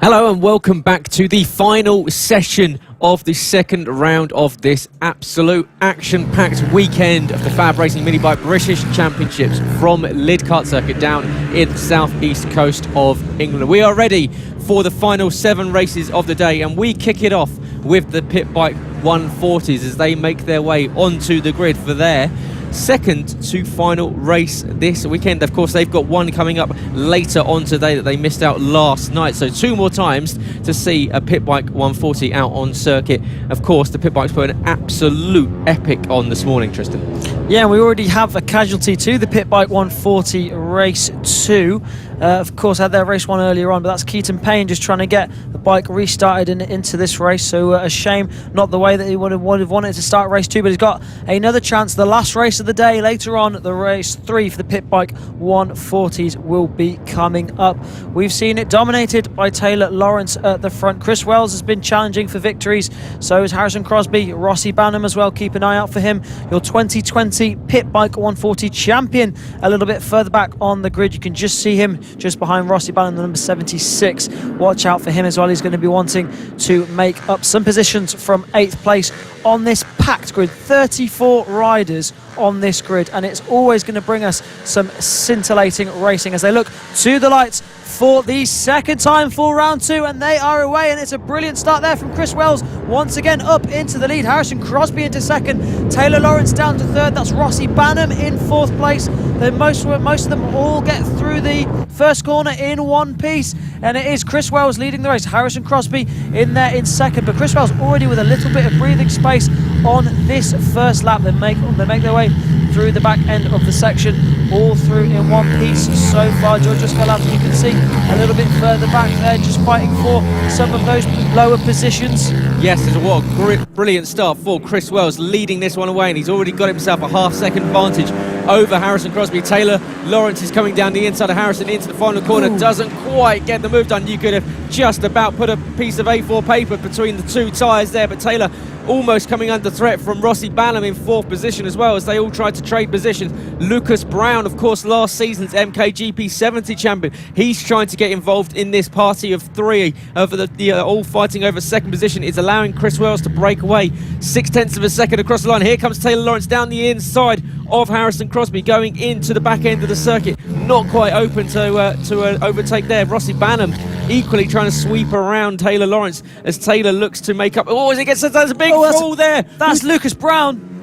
Hello and welcome back to the final session of the second round of this absolute action-packed weekend of the FAB-Racing Minibike British Championships from Lydd Kart Circuit down in the southeast coast of England. We are ready for the final 7 races of the day, and we kick it off with the Pit Bike 140s as they make their way onto the grid for their second to final race this weekend. Of course, they've got one coming up later on today that they missed out last night, so 2 more times to see a Pit Bike 140 out on circuit. Of course, the Pit Bikes put an absolute epic on this morning, Tristan. Yeah, we already have a casualty to the Pit Bike 140 race 2. Of course, had their race 1 earlier on, but that's Keaton Payne just trying to get the bike restarted into this race. So a shame, not the way that he would have wanted to start race 2, but he's got another chance. The last race of the day later on, the race 3 for the Pit Bike 140s will be coming up. We've seen it dominated by Taylor Lawrence at the front. Chris Wells has been challenging for victories, so is Harrison Crosby, Rossi Banham as well. Keep an eye out for him. Your 2020 Pit Bike 140 champion a little bit further back on the grid. You can just see him just behind Rossi Banham, the number 76. Watch out for him as well. He's going to be wanting to make up some positions from 8th place on this packed grid. 34 riders on this grid, and it's always going to bring us some scintillating racing as they look to the lights for the second time for round 2, and they are away, and it's a brilliant start there from Chris Wells once again up into the lead. Harrison Crosby into second, Taylor Lawrence down to third. That's Rossi Banham in 4th place. Most of them all get through the first corner in one piece, and it is Chris Wells leading the race. Harrison Crosby in there in second, but Chris Wells already with a little bit of breathing space on this first lap. They make their way through the back end of the section, all through in one piece so far. Georgios Galazzi, you can see a little bit further back there, just fighting for some of those lower positions. Yes, what a brilliant start for Chris Wells, leading this one away, and he's already got himself a half-second advantage over Harrison Crosby. Taylor Lawrence is coming down the inside of Harrison into the final corner. Ooh. Doesn't quite get the move done. You could have just about put a piece of A4 paper between the 2 tyres there, but Taylor almost coming under threat from Rossi Banham in 4th position as well as they all tried to trade positions. Lucas Brown, of course, last season's MKGP 70 champion, he's trying to get involved in this party of 3 over the all fighting over second position. Is allowing Chris Wells to break away 0.6 of a second across the line. Here comes Taylor Lawrence down the inside of Harrison Crosby going into the back end of the circuit, not quite open to overtake there. Rossi Banham equally trying to sweep around Taylor Lawrence as Taylor looks to make up. Oh, as it gets, there's a big fall there. That's Lucas Brown.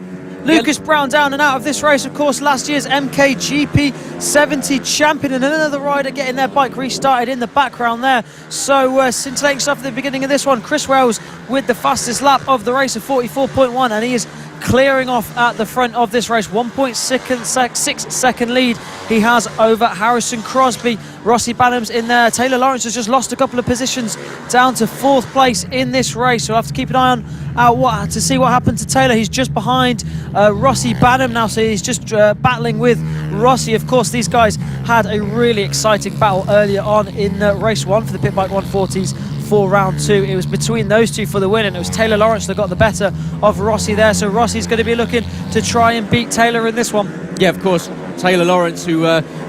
Lucas Brown down and out of this race. Of course, last year's MKGP 70 champion, and another rider getting their bike restarted in the background there. So scintillating stuff at the beginning of this one. Chris Wells with the fastest lap of the race of 44.1, and he is clearing off at the front of this race. 1.6 second lead he has over Harrison Crosby. Rossi Banham's in there. Taylor Lawrence has just lost a couple of positions down to 4th place in this race, so we'll have to keep an eye on to see what happened to Taylor. He's just behind Rossi Banham now, so he's just battling with Rossi. Of course, these guys had a really exciting battle earlier on in race 1 for the Pit Bike 140s for round 2. It was between those 2 for the win, and it was Taylor Lawrence that got the better of Rossi there, so Rossi's going to be looking to try and beat Taylor in this one. Yeah, of course, Taylor Lawrence, who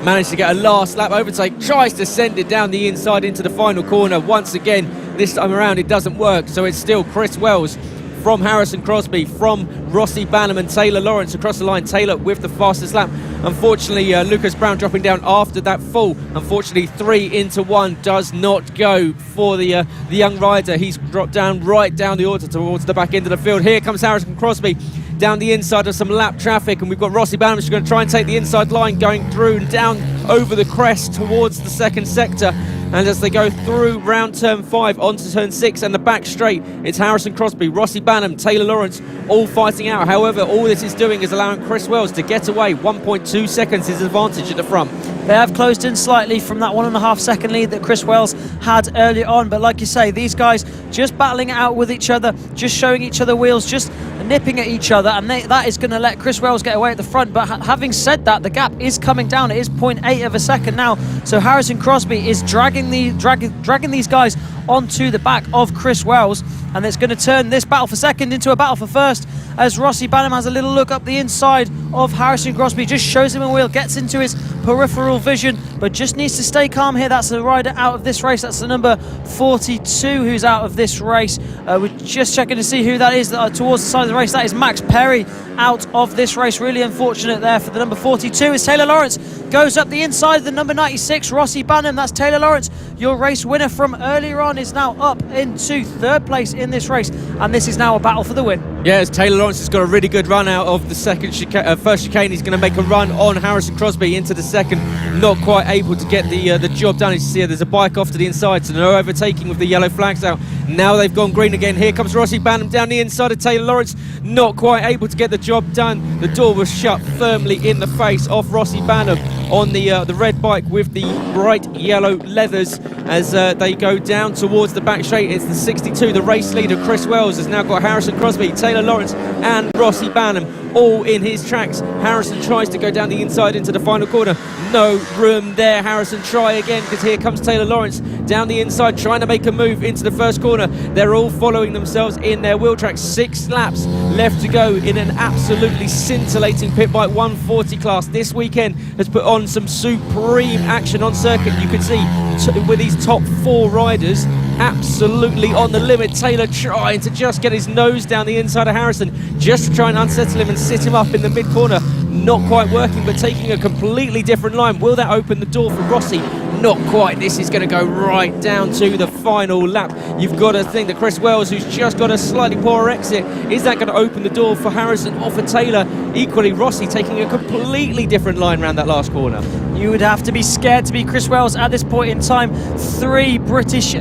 managed to get a last lap overtake, tries to send it down the inside into the final corner. Once again, this time around it doesn't work, so it's still Chris Wells from Harrison Crosby, from Rossi Banham and Taylor Lawrence across the line. Taylor with the fastest lap. Unfortunately, Lucas Brown dropping down after that fall. Unfortunately, 3 into 1 does not go for the young rider. He's dropped down right down the order towards the back end of the field. Here comes Harrison Crosby down the inside of some lap traffic, and we've got Rossi Banham who's going to try and take the inside line, going through and down over the crest towards the second sector. And as they go through round turn 5 onto turn 6 and the back straight, it's Harrison Crosby, Rossi Banham, Taylor Lawrence all fighting out. However, all this is doing is allowing Chris Wells to get away. 1.2 seconds his advantage at the front. They have closed in slightly from that 1.5 second lead that Chris Wells had earlier on, but like you say, these guys just battling it out with each other, just showing each other wheels, just nipping at each other, and that is going to let Chris Wells get away at the front. But having said that, the gap is coming down. It is 0.8 of a second now, so Harrison Crosby is dragging these guys onto the back of Chris Wells, and it's going to turn this battle for second into a battle for first as Rossi Banham has a little look up the inside of Harrison Crosby, just shows him a wheel, gets into his peripheral vision, but just needs to stay calm here. That's the rider out of this race. That's the number 42 who's out of this race. We're just checking to see who that is towards the side of the race. That is Max Perry out of this race. Really unfortunate there for the number 42 as Taylor Lawrence goes up the inside of the number 96, Rossi Banham. That's Taylor Lawrence, your race winner from earlier on, is now up into third place in this race, and this is now a battle for the win. Yes, Taylor Lawrence has got a really good run out of the first chicane. He's going to make a run on Harrison Crosby into the second. Not quite able to get the job done. You see there's a bike off to the inside, so no overtaking with the yellow flags out. Now they've gone green again. Here comes Rossi Banham down the inside of Taylor Lawrence. Not quite able to get the job done. The door was shut firmly in the face of Rossi Banham on the red bike with the bright yellow leathers as they go down towards the back straight. It's the 62, the race leader Chris Wells has now got Harrison Crosby, Taylor Lawrence and Rossi Banham all in his tracks. Harrison tries to go down the inside into the final corner. No room there. Harrison try again because here comes Taylor Lawrence down the inside trying to make a move into the first corner. They're all following themselves in their wheel tracks. 6 laps left to go in an absolutely scintillating Pit Bike 140 class. This weekend has put on some supreme action on circuit. You can see with these top 4 riders absolutely on the limit. Taylor trying to just get his nose down the inside of Harrison just to try and unsettle him and sit him up in the mid corner. Not quite working, but taking a completely different line. Will that open the door for Rossi? Not quite. This is going to go right down to the final lap. You've got to think that Chris Wells, who's just got a slightly poorer exit, is that going to open the door for Harrison or for Taylor? Equally, Rossi taking a completely different line around that last corner. You would have to be scared to be Chris Wells at this point in time. 2 British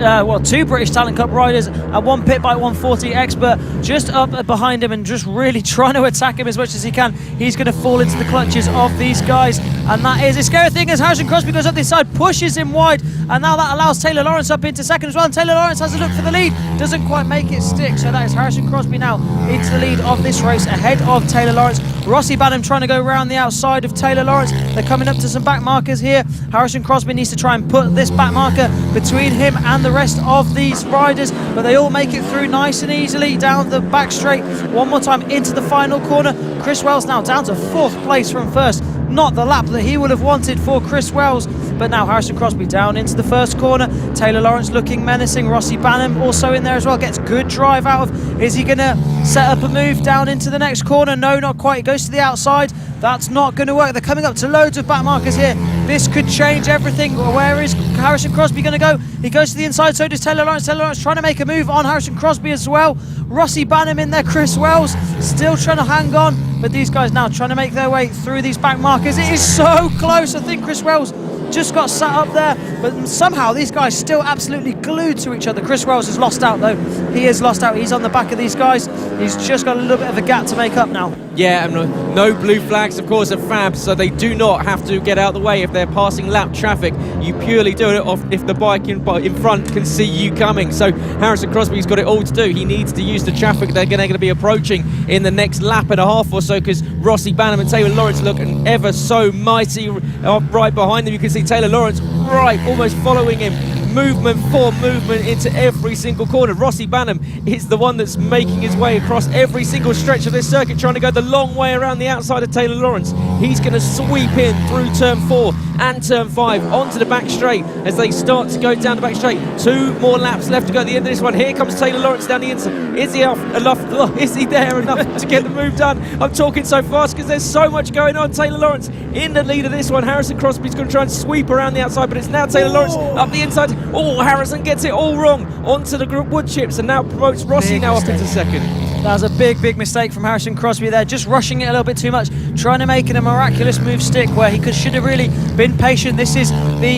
Talent Cup riders and 1 Pit Bike 140 expert just up behind him and just really trying to attack him as much as he can. He's going to fall into the clutches of these guys, and that is a scary thing as Harrison Crosby goes up this side, pushes him wide, and now that allows Taylor Lawrence up into second as well. And Taylor Lawrence has a look for the lead, doesn't quite make it stick, so that is Harrison Crosby now into the lead of this race ahead of Taylor Lawrence. Rossi Banham trying to go around the outside of Taylor Lawrence. They're coming up to some back markers here. Harrison Crosby needs to try and put this back marker between him and the rest of these riders, but they all make it through nice and easily down the back straight. One more time into the final corner. Chris Wells now down to 4th place from first. Not the lap that he would have wanted for Chris Wells, but now Harrison Crosby down into the first corner. Taylor Lawrence looking menacing. Rossi Banham also in there as well, gets good drive out of. Is he going to set up a move down into the next corner? No, not quite. It goes to the outside. That's not going to work. They're coming up to loads of back markers here. This could change everything. Where is Harrison Crosby going to go? He goes to the inside, so does Taylor Lawrence. Taylor Lawrence trying to make a move on Harrison Crosby as well. Rossi Banham in there, Chris Wells still trying to hang on, but these guys now trying to make their way through these back markers. It is so close. I think Chris Wells just got sat up there, but somehow these guys still absolutely glued to each other. Chris Wells has lost out though. He has lost out. He's on the back of these guys. He's just got a little bit of a gap to make up now. Yeah, and no blue flags, of course, at FAB, so they do not have to get out of the way if they're passing lap traffic. You purely do it off if the bike in front can see you coming. So Harrison Crosby's got it all to do. He needs to use the traffic they're going to be approaching in the next lap and a half or so, because Rossi Banham and Taylor Lawrence look ever so mighty right behind them. You can see Taylor Lawrence right, almost following him. Movement for movement into every single corner. Rossi Banham is the one that's making his way across every single stretch of this circuit, trying to go the long way around the outside of Taylor Lawrence. He's going to sweep in through turn 4 and turn 5 onto the back straight as they start to go down the back straight. 2 more laps left to go at the end of this one. Here comes Taylor Lawrence down the inside. Is he there enough to get the move done? I'm talking so fast because there's so much going on. Taylor Lawrence in the lead of this one. Harrison Crosby's going to try and sweep around the outside, but it's now Taylor Lawrence up the inside. Oh, Harrison gets it all wrong onto the wood chips and now promotes Rossi now up into second. That was a big mistake from Harrison Crosby there, just rushing it a little bit too much, trying to make it a miraculous move stick where he should have really been patient. This is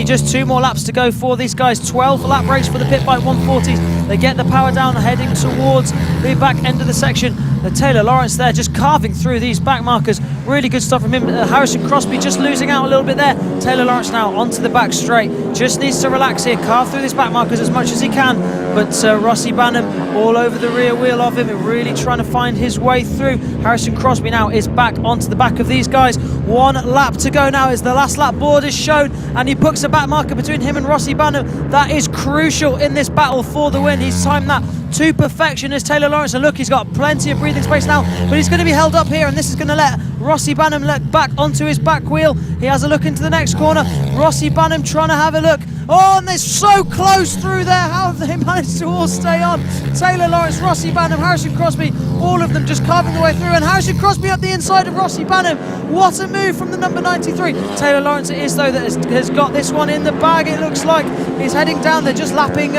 just 2 more laps to go for these guys. 12 lap race for the Pit Bike 140s. They get the power down heading towards the back end of the section. Taylor Lawrence there just carving through these back markers. Really good stuff from him. Harrison Crosby just losing out a little bit there. Taylor Lawrence now onto the back straight. Just needs to relax here, carve through these back markers as much as he can. But Rossi Banham all over the rear wheel of him, really trying to find his way through. Harrison Crosby now is back onto the back of these guys. 1 lap to go now as the last lap board is shown, and he puts a back marker between him and Rossi Banham. That is crucial in this battle for the win. He's timed that to perfection as Taylor Lawrence, and look, he's got plenty of breathing space now, but he's going to be held up here, and this is going to let Rossi Banham look back onto his back wheel. He has a look into the next corner. Rossi Banham trying to have a look. Oh, and they're so close through there. How have they managed to all stay on? Taylor Lawrence, Rossi Banham, Harrison Crosby, all of them just carving the way through, and Harrison Crosby up the inside of Rossi Banham. What a move from the number 93. Taylor Lawrence it is, though, that has got this one in the bag, it looks like. He's heading down. They're just lapping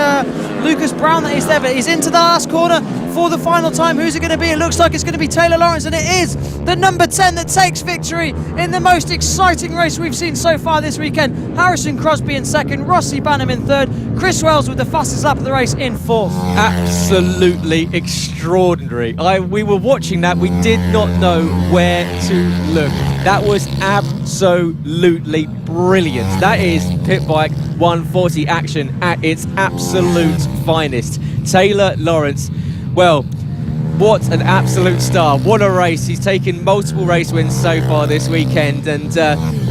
Lucas Brown that is there, but he's into the last corner for the final time. Who's it going to be? It looks like it's going to be Taylor Lawrence, and it is the number 10 that takes victory in the most exciting race we've seen so far this weekend. Harrison Crosby in second, Rossi Banham in third, Chris Wells with the fastest lap of the race in fourth. Absolutely extraordinary. We were watching that, we did not know where to look. That was absolutely brilliant. That is Pit Bike 140 action at its absolute finest. Taylor Lawrence, well, what an absolute star. What a race. He's taken multiple race wins so far this weekend, and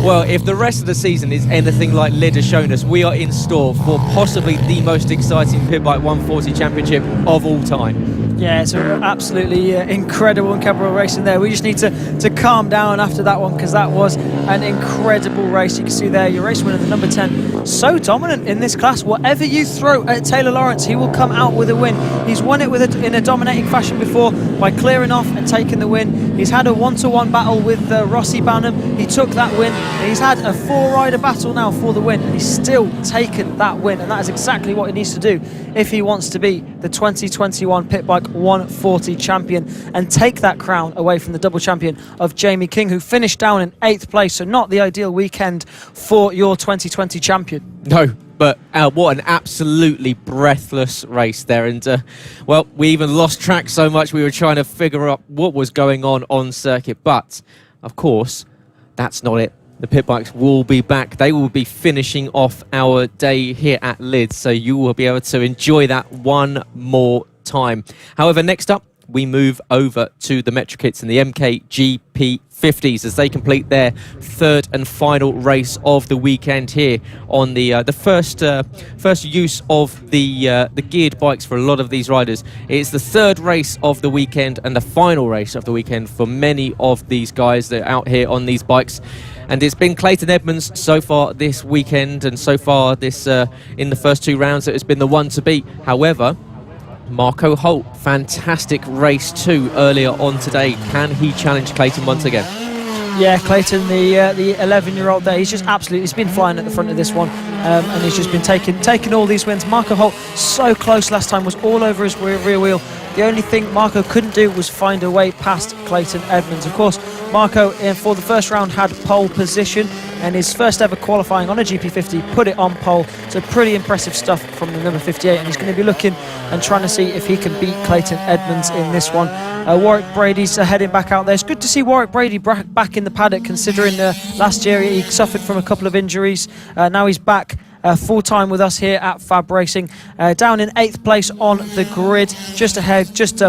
well, if the rest of the season is anything like Lydd has shown us, we are in store for possibly the most exciting Pit Bike 140 championship of all time. Yeah, it's an absolutely incredible race in there. We just need to calm down after that one, because that was an incredible race. You can see there your race winner, the number 10, so dominant in this class. Whatever you throw at Taylor Lawrence, he will come out with a win. He's won it in a dominating fashion before by clearing off and taking the win. He's had a 1-to-1 battle with Rossi Banham. He took that win. And he's had a 4-rider battle now for the win, and he's still taken that win, and that is exactly what he needs to do if he wants to be the 2021 Pit Bike 140 champion and take that crown away from the double champion of Jamie King, who finished down in 8th place. So not the ideal weekend for your 2020 champion. No, but what an absolutely breathless race there. And well, we even lost track so much we were trying to figure out what was going on circuit. But of course, that's not it. The Pit Bikes will be back. They will be finishing off our day here at Lydd, so you will be able to enjoy that one more time. However, next up, we move over to the Metro Kits and the MKGP 50s as they complete their third and final race of the weekend here on the first use of the geared bikes for a lot of these riders. It's the third race of the weekend and the final race of the weekend for many of these guys that are out here on these bikes. And it's been Clayton Edmonds so far this weekend, and so far this in the first 2 rounds that has been the one to beat. However, Marco Holt, fantastic race 2 earlier on today. Can he challenge Clayton once again? Yeah, Clayton, the 11-year-old there, he's been flying at the front of this one, and he's just been taking all these wins. Marco Holt, so close last time, was all over his rear wheel. The only thing Marco couldn't do was find a way past Clayton Edmonds. Of course, Marco, for the first round, had pole position, and his first ever qualifying on a GP50 put it on pole. So pretty impressive stuff from the number 58, and he's going to be looking and trying to see if he can beat Clayton Edmonds in this one. Warwick Brady's heading back out there. It's good to see Warwick Brady back in the paddock, considering last year he suffered from a couple of injuries. Now he's back full-time with us here at FAB-Racing, down in 8th place on the grid, just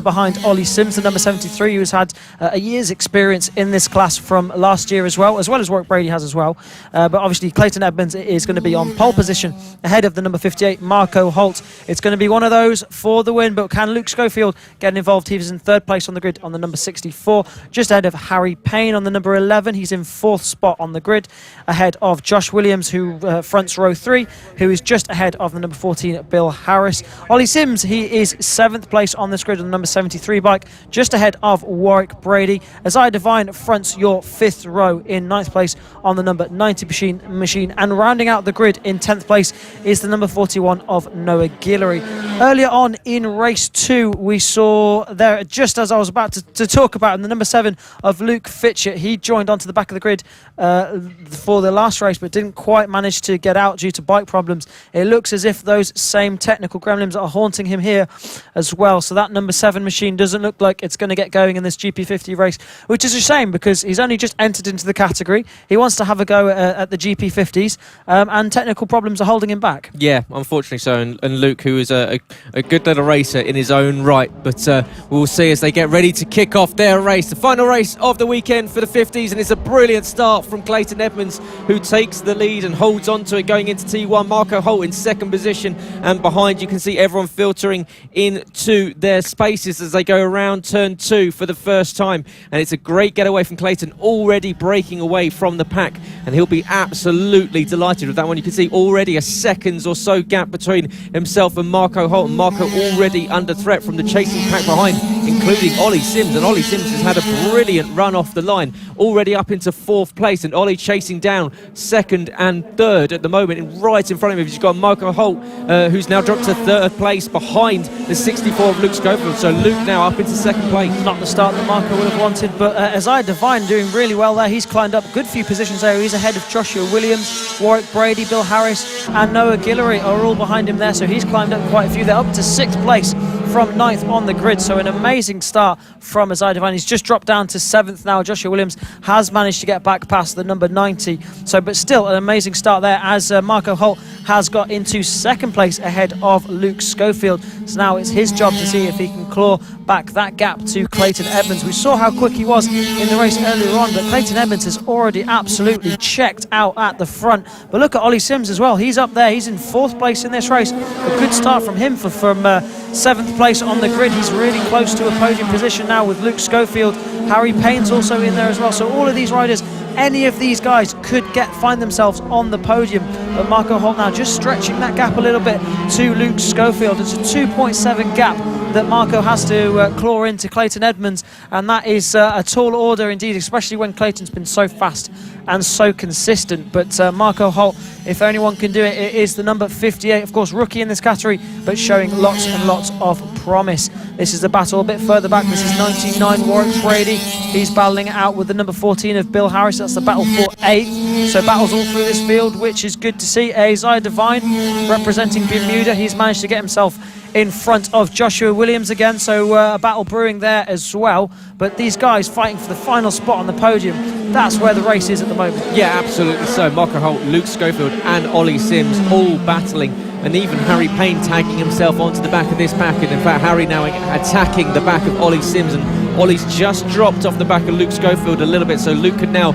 behind Ollie Sims, the number 73, who's had a year's experience in this class from last year as well as Warwick Brady has as well. But obviously Clayton Edmonds is going to be on pole position ahead of the number 58, Marco Holt. It's going to be one of those for the win, but can Luke Schofield get involved? He was in 3rd place on the grid on the number 64, just ahead of Harry Payne on the number 11. He's in 4th spot on the grid, ahead of Josh Williams, who fronts row 3, who is just ahead of the number 14, Bill Harris. Ollie Sims, he is 7th place on this grid on the number 73 bike, just ahead of Warwick Brady. Isaiah Devine fronts your 5th row in 9th place on the number 90 machine. And rounding out the grid in 10th place is the number 41 of Noah Guillory. Earlier on in race 2, we saw there, just as I was about to talk about, the number 7 of Luke Fitchett. He joined onto the back of the grid for the last race, but didn't quite manage to get out due to bike bike problems. It looks as if those same technical gremlins are haunting him here as well. So that number 7 machine doesn't look like it's going to get going in this GP50 race, which is a shame because he's only just entered into the category. He wants to have a go at the GP50s, and technical problems are holding him back. Yeah, unfortunately so. And Luke, who is a good little racer in his own right, but we'll see as they get ready to kick off their race, the final race of the weekend for the 50s, and it's a brilliant start from Clayton Edmonds, who takes the lead and holds on to it going into T1. Marco Holt in second position, and behind you can see everyone filtering into their spaces as they go around turn 2 for the first time, and it's a great getaway from Clayton, already breaking away from the pack, and he'll be absolutely delighted with that one. You can see already a seconds or so gap between himself and Marco Holt, and Marco already under threat from the chasing pack behind, including Ollie Sims, and Ollie Sims has had a brilliant run off the line, already up into 4th place, and Ollie chasing down 2nd and 3rd at the moment, and right in front of him you've got Marco Holt, who's now dropped to 3rd place behind the 64 of Luke Schofield. So Luke now up into 2nd place. Not the start that Marco would have wanted, but Isaiah Devine doing really well there. He's climbed up a good few positions there. He's ahead of Joshua Williams, Warwick Brady, Bill Harris and Noah Guillory are all behind him there, so he's climbed up quite a few. They're up to 6th place from 9th on the grid, so an amazing start from Isaiah Devine. He's just dropped down to 7th now. Joshua Williams has managed to get back past the number 90, so but still an amazing start there as Marco Holt has got into 2nd place ahead of Luke Schofield. So now it's his job to see if he can claw back that gap to Clayton Edmonds. We saw how quick he was in the race earlier on, but Clayton Edmonds has already absolutely checked out at the front. But look at Ollie Sims as well. He's up there. He's in 4th place in this race. A good start from him from 7th place on the grid. He's really close to a podium position now with Luke Schofield. Harry Payne's also in there as well. So all of these riders, any of these guys could find themselves on the podium, but Marco Holt now just stretching that gap a little bit to Luke Schofield. It's a 2.7 gap that Marco has to claw into Clayton Edmonds, and that is a tall order indeed, especially when Clayton's been so fast and so consistent. But Marco Holt, if anyone can do it, it is the number 58, of course rookie in this category, but showing lots and lots of promise. This is the battle a bit further back. This is 99 Warwick Brady. He's battling it out with the number 14 of Bill Harris. That's the battle for 8th. So battles all through this field, which is good to see. Isaiah Devine representing Bermuda. He's managed to get himself in front of Joshua Williams again, so a battle brewing there as well. But these guys fighting for the final spot on the podium, that's where the race is at the moment. Yeah, absolutely so. Marco Holt, Luke Schofield and Ollie Sims all battling, and even Harry Payne tagging himself onto the back of this pack. And in fact, Harry now attacking the back of Ollie Sims, and Ollie's just dropped off the back of Luke Schofield a little bit, so Luke can now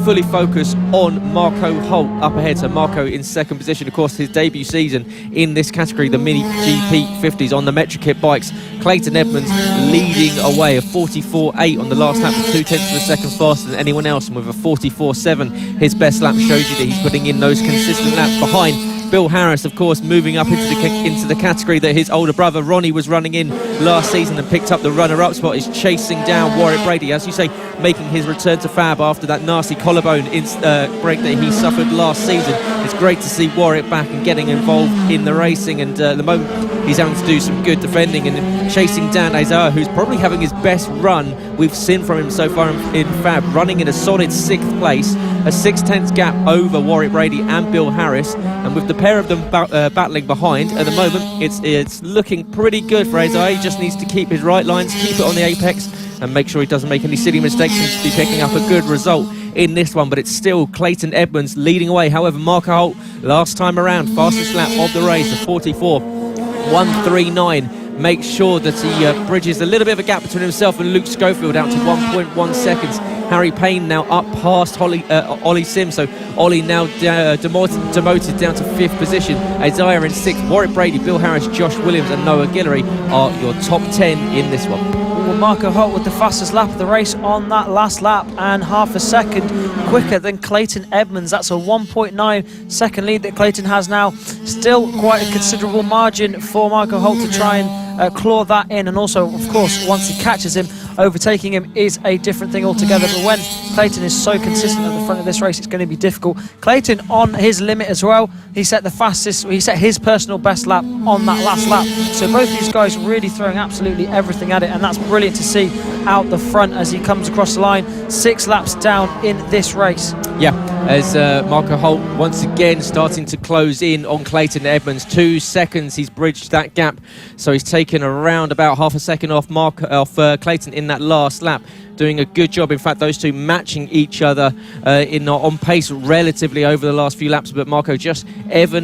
fully focus on Marco Holt up ahead. So Marco in 2nd position, of course his debut season in this category, the Mini GP 50s on the Metric Kit bikes. Clayton Edmonds leading away, a 44.8 on the last lap, 0.2 of a second faster than anyone else, and with a 44.7 his best lap shows you that he's putting in those consistent laps behind Bill Harris, of course, moving up into the category that his older brother Ronnie was running in last season and picked up the runner-up spot. Is chasing down Warwick Brady, as you say, making his return to FAB after that nasty collarbone break that he suffered last season. It's great to see Warwick back and getting involved in the racing, and at the moment he's having to do some good defending and chasing down Isaiah, who's probably having his best run we've seen from him so far in FAB, running in a solid 6th place, a 6/10 gap over Warwick Brady and Bill Harris, and with the pair of them battling behind at the moment, it's looking pretty good for Isaiah. He just needs to keep his right lines, keep it on the apex, and make sure he doesn't make any silly mistakes and be picking up a good result in this one. But it's still Clayton Edmonds leading away. However, Marco Holt, last time around, fastest lap of the race, a 44.139. Make sure that he bridges a little bit of a gap between himself and Luke Schofield out to 1.1 seconds. Harry Payne now up past Ollie Sims, so Ollie now demoted down to 5th position. Isaiah in 6th, Warwick Brady, Bill Harris, Josh Williams and Noah Guillory are your top 10 in this one. Well, Marco Holt with the fastest lap of the race on that last lap, and half a second quicker than Clayton Edmonds. That's a 1.9 second lead that Clayton has now. Still quite a considerable margin for Marco Holt to try and claw that in, and also of course once he catches him, overtaking him is a different thing altogether. But when Clayton is so consistent at the front of this race, it's going to be difficult. Clayton on his limit as well. He set his personal best lap on that last lap. So both these guys really throwing absolutely everything at it, and that's brilliant to see. out the front as he comes across the line, 6 laps down in this race. Yeah, as Marco Holt once again starting to close in on Clayton Edmonds. 2 seconds he's bridged that gap, so he's taken around about half a second off Clayton in that last lap. Doing a good job. In fact, those two matching each other on pace relatively over the last few laps, but Marco just ever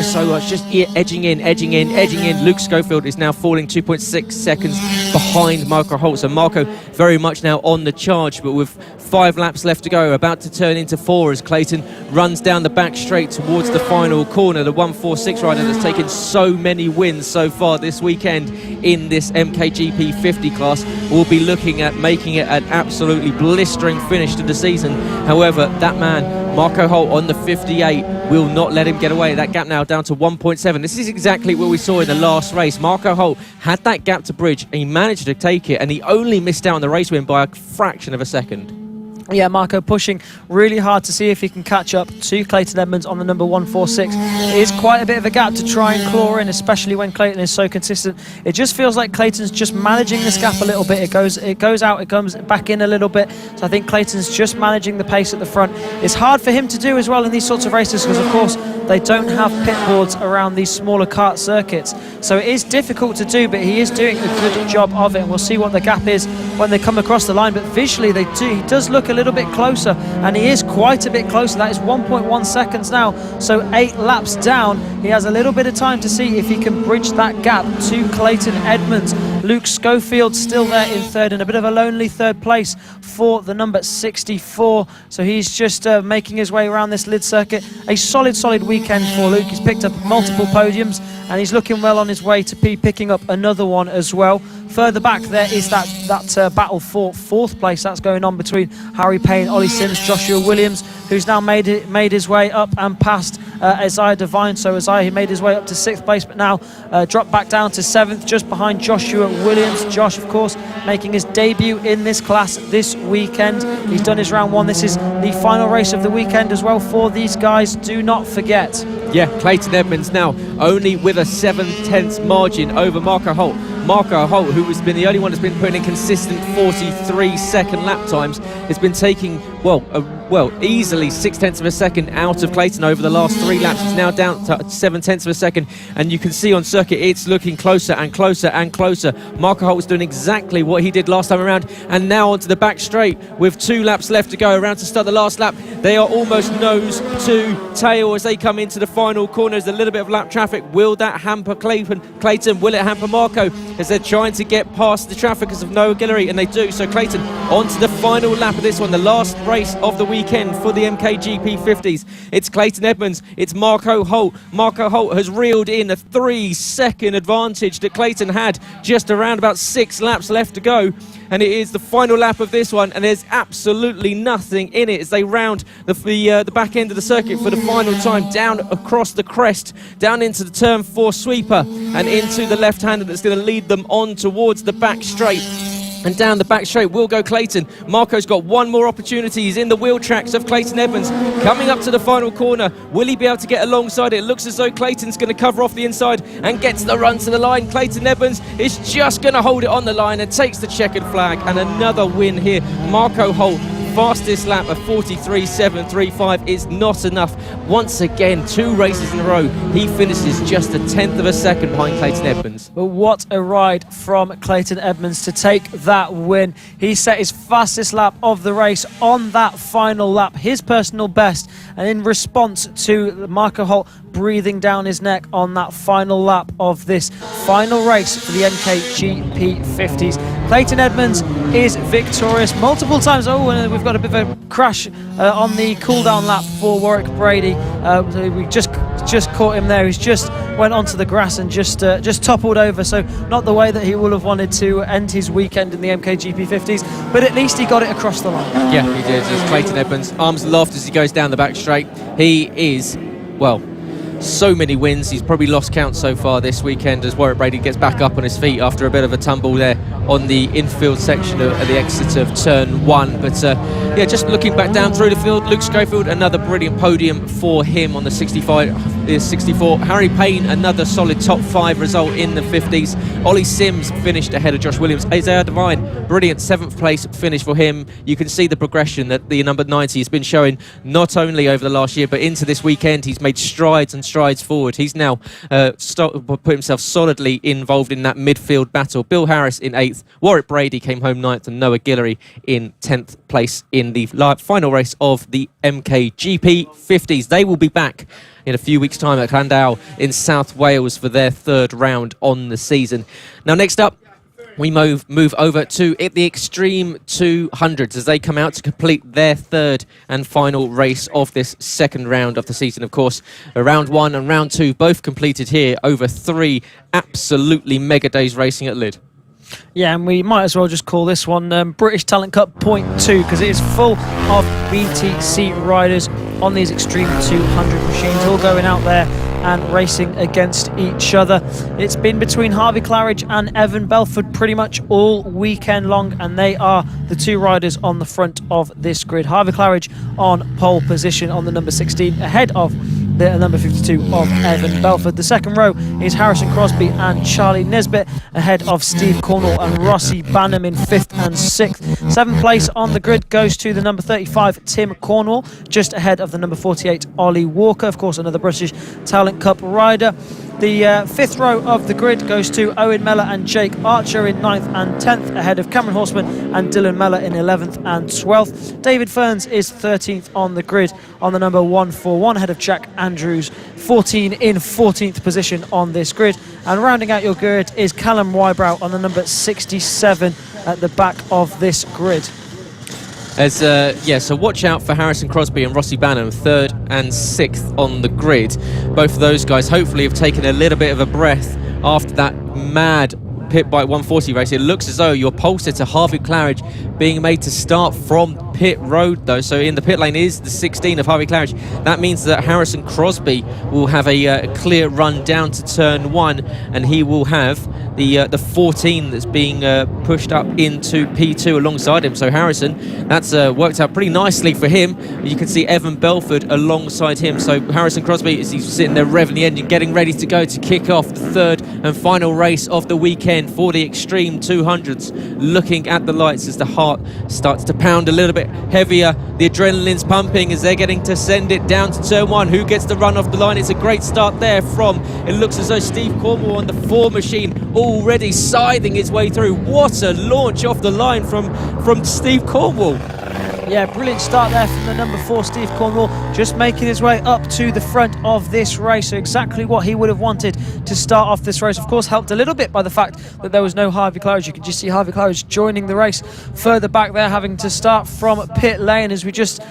so much, just edging in. Luke Schofield is now falling 2.6 seconds behind Marco Holt. So Marco very much now on the charge, but with 5 laps left to go, about to turn into 4 as Clayton runs down the back straight towards the final corner. The 146 rider that's taken so many wins so far this weekend in this MKGP 50 class will be looking at making it an absolutely blistering finish to the season. However, that man, Marco Holt on the 58, will not let him get away. That gap now down to 1.7. This is exactly what we saw in the last race. Marco Holt had that gap to bridge and he managed to take it, and he only missed out on the race win by a fraction of a second. Yeah, Marco pushing really hard to see if he can catch up to Clayton Edmonds on the number 146. It is quite a bit of a gap to try and claw in, especially when Clayton is so consistent. It just feels like Clayton's just managing this gap a little bit. It goes out, it comes back in a little bit. So I think Clayton's just managing the pace at the front. It's hard for him to do as well in these sorts of races because, of course, they don't have pit boards around these smaller kart circuits. So it is difficult to do, but he is doing a good job of it. And we'll see what the gap is when they come across the line. But visually, he does look a little bit closer, and he is quite a bit closer. That is 1.1 seconds now. So 8 laps down, he has a little bit of time to see if he can bridge that gap to Clayton Edmonds. Luke Schofield still there in third, and a bit of a lonely third place for the number 64. So he's just making his way around this Lydd circuit. A solid weekend for Luke. He's picked up multiple podiums, and he's looking well on his way to picking up another one as well. Further back there is that battle for 4th place that's going on between Harry Payne, Ollie Sims, Joshua Williams, who's now made his way up and past Isaiah Devine. So Isaiah, he made his way up to 6th place, but now dropped back down to 7th, just behind Joshua Williams. Josh, of course, making his debut in this class this weekend. He's done his round 1. This is the final race of the weekend as well for these guys. Do not forget. Yeah, Clayton Edmonds now only with a 7/10 margin over Marco Holt. Marco Holt, who has been the only one that's been putting in consistent 43-second lap times, has been taking, easily 0.6 of a second out of Clayton over the last 3 laps. He's now down to 0.7 of a second, and you can see on circuit it's looking closer and closer and closer. Marco Holt was doing exactly what he did last time around, and now onto the back straight with 2 laps left to go. Around to start the last lap, they are almost nose to tail as they come into the final corner. There's a little bit of lap traffic. Will that hamper Clayton? Will it hamper Marco as they're trying to get past the traffic because of no auxiliary? And they do. So Clayton onto the final lap of this one, the last race of the weekend for the MKGP 50s. It's Clayton Edmonds, it's Marco Holt. Marco Holt has reeled in a 3-second advantage that Clayton had just around about 6 laps left to go. And it is the final lap of this one, and there's absolutely nothing in it as they round the back end of the circuit for the final time, down across the crest, down into the turn 4 sweeper, and into the left-hander that's going to lead them on towards the back straight. And down the back straight will go Clayton. Marco's got one more opportunity. He's in the wheel tracks of Clayton Edmonds. Coming up to the final corner, will he be able to get alongside it? It looks as though Clayton's going to cover off the inside and gets the run to the line. Clayton Edmonds is just going to hold it on the line and takes the checkered flag. And another win here. Marco Holt, fastest lap of 43.735 is not enough. Once again, 2 races in a row, he finishes just 1/10 of a second behind Clayton Edmonds. But what a ride from Clayton Edmonds to take that win. He set his fastest lap of the race on that final lap, his personal best, and in response to Marco Holt breathing down his neck on that final lap of this final race for the MKGP 50s. Clayton Edmonds is victorious multiple times. Oh, and we've got a bit of a crash on the cool-down lap for Warwick Brady. We just caught him there. He's just went onto the grass and just toppled over. So not the way that he will have wanted to end his weekend in the MKGP 50s, but at least he got it across the line. Yeah, he did. It's Clayton Edmonds, arms aloft as he goes down the back straight. He is, so many wins. He's probably lost count so far this weekend as Warwick Brady gets back up on his feet after a bit of a tumble there on the infield section of the exit of turn 1. But just looking back down through the field, Luke Schofield, another brilliant podium for him on the 64. Harry Payne, another solid top 5 result in the 50s. Ollie Sims finished ahead of Josh Williams. Isaiah Devine, brilliant 7th place finish for him. You can see the progression that the number 90 has been showing not only over the last year, but into this weekend. He's made strides and strides forward. He's now put himself solidly involved in that midfield battle. Bill Harris in 8th. Warwick Brady came home 9th, and Noah Guillory in 10th place in the final race of the MKGP 50s. They will be back in a few weeks' time at Llandau in South Wales for their 3rd round on the season. Now, next up, we move over to the Extreme 200s as they come out to complete their 3rd and final race of this 2nd round of the season. Of course, round 1 and round 2 both completed here over 3 absolutely mega days racing at Lydd. Yeah, and we might as well just call this one British Talent Cup Point 2, because it is full of BTC riders on these Extreme 200 machines, all going out there and racing against each other. It's been between Harvey Claridge and Evan Belford pretty much all weekend long, and they are the 2 riders on the front of this grid. Harvey Claridge on pole position on the number 16, ahead of the number 52 of Evan Belford. The 2nd row is Harrison Crosby and Charlie Nesbitt, ahead of Steve Cornwall and Rossi Banham in 5th and 6th. 7th place on the grid goes to the number 35 Tim Cornwall, just ahead of the number 48 Ollie Walker, of course another British Talent Cup rider. The 5th row of the grid goes to Owen Mellor and Jake Archer in 9th and 10th, ahead of Cameron Horseman and Dylan Mellor in 11th and 12th. David Ferns is 13th on the grid on the number 141, ahead of Jack Andrews, 14 in 14th position on this grid. And rounding out your grid is Callum Wybrow on the number 67 at the back of this grid. So watch out for Harrison Crosby and Rossi Banham, 3rd and 6th on the grid. Both of those guys hopefully have taken a little bit of a breath after that mad pit bike 140 race. It looks as though your pole sitter Harvey Claridge being made to start from pit road though, so in the pit lane is the 16 of Harvey Claridge. That means that Harrison Crosby will have a clear run down to turn 1, and he will have the 14 that's being pushed up into P2 alongside him. So Harrison, that's worked out pretty nicely for him. You can see Evan Belford alongside him. So Harrison Crosby, as he's sitting there revving the engine, getting ready to go to kick off the 3rd and final race of the weekend for the Extreme 200s, looking at the lights as the heart starts to pound a little bit heavier. The adrenaline's pumping as they're getting to send it down to turn 1. Who gets the run off the line? It's a great start there from, it looks as though Steve Cornwall on the 4 machine, already scything his way through. What a launch off the line from Steve Cornwall. Yeah, brilliant start there from the number 4, Steve Cornwall, just making his way up to the front of this race. So exactly what he would have wanted to start off this race. Of course, helped a little bit by the fact that there was no Harvey Claridge. You could just see Harvey Claridge joining the race further back there, having to start from pit lane as we just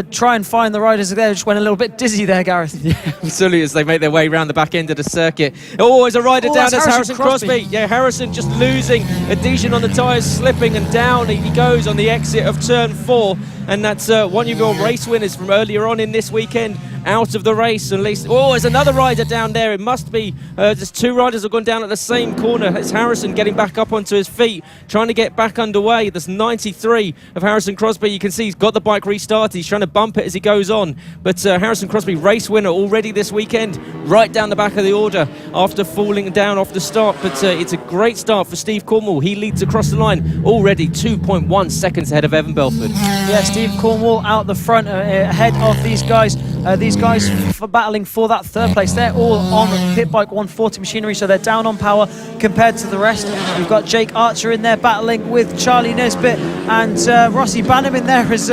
try and find the riders there. Just went a little bit dizzy there, Gareth. Yeah, absolutely, as they make their way around the back end of the circuit. Oh, there's a rider down. That's Harrison Crosby. Yeah, Harrison just losing adhesion on the tyres, slipping, and down he goes on the exit of turn 4. And that's one of your race winners from earlier on in this weekend out of the race. At least, oh, there's another rider down there. It must be, there's 2 riders have gone down at the same corner. It's Harrison getting back up onto his feet, trying to get back underway. There's 93 of Harrison Crosby. You can see he's got the bike restarted. He's trying to bump it as he goes on. But Harrison Crosby, race winner already this weekend, right down the back of the order after falling down off the start. But it's a great start for Steve Cornwall. He leads across the line already 2.1 seconds ahead of Evan Belford. Yeah, Steve Cornwall out the front ahead of these guys. These guys battling for that 3rd place. They're all on the pit bike 140 machinery, so they're down on power compared to the rest. We've got Jake Archer in there battling with Charlie Nesbitt, and Rossi Banham in there as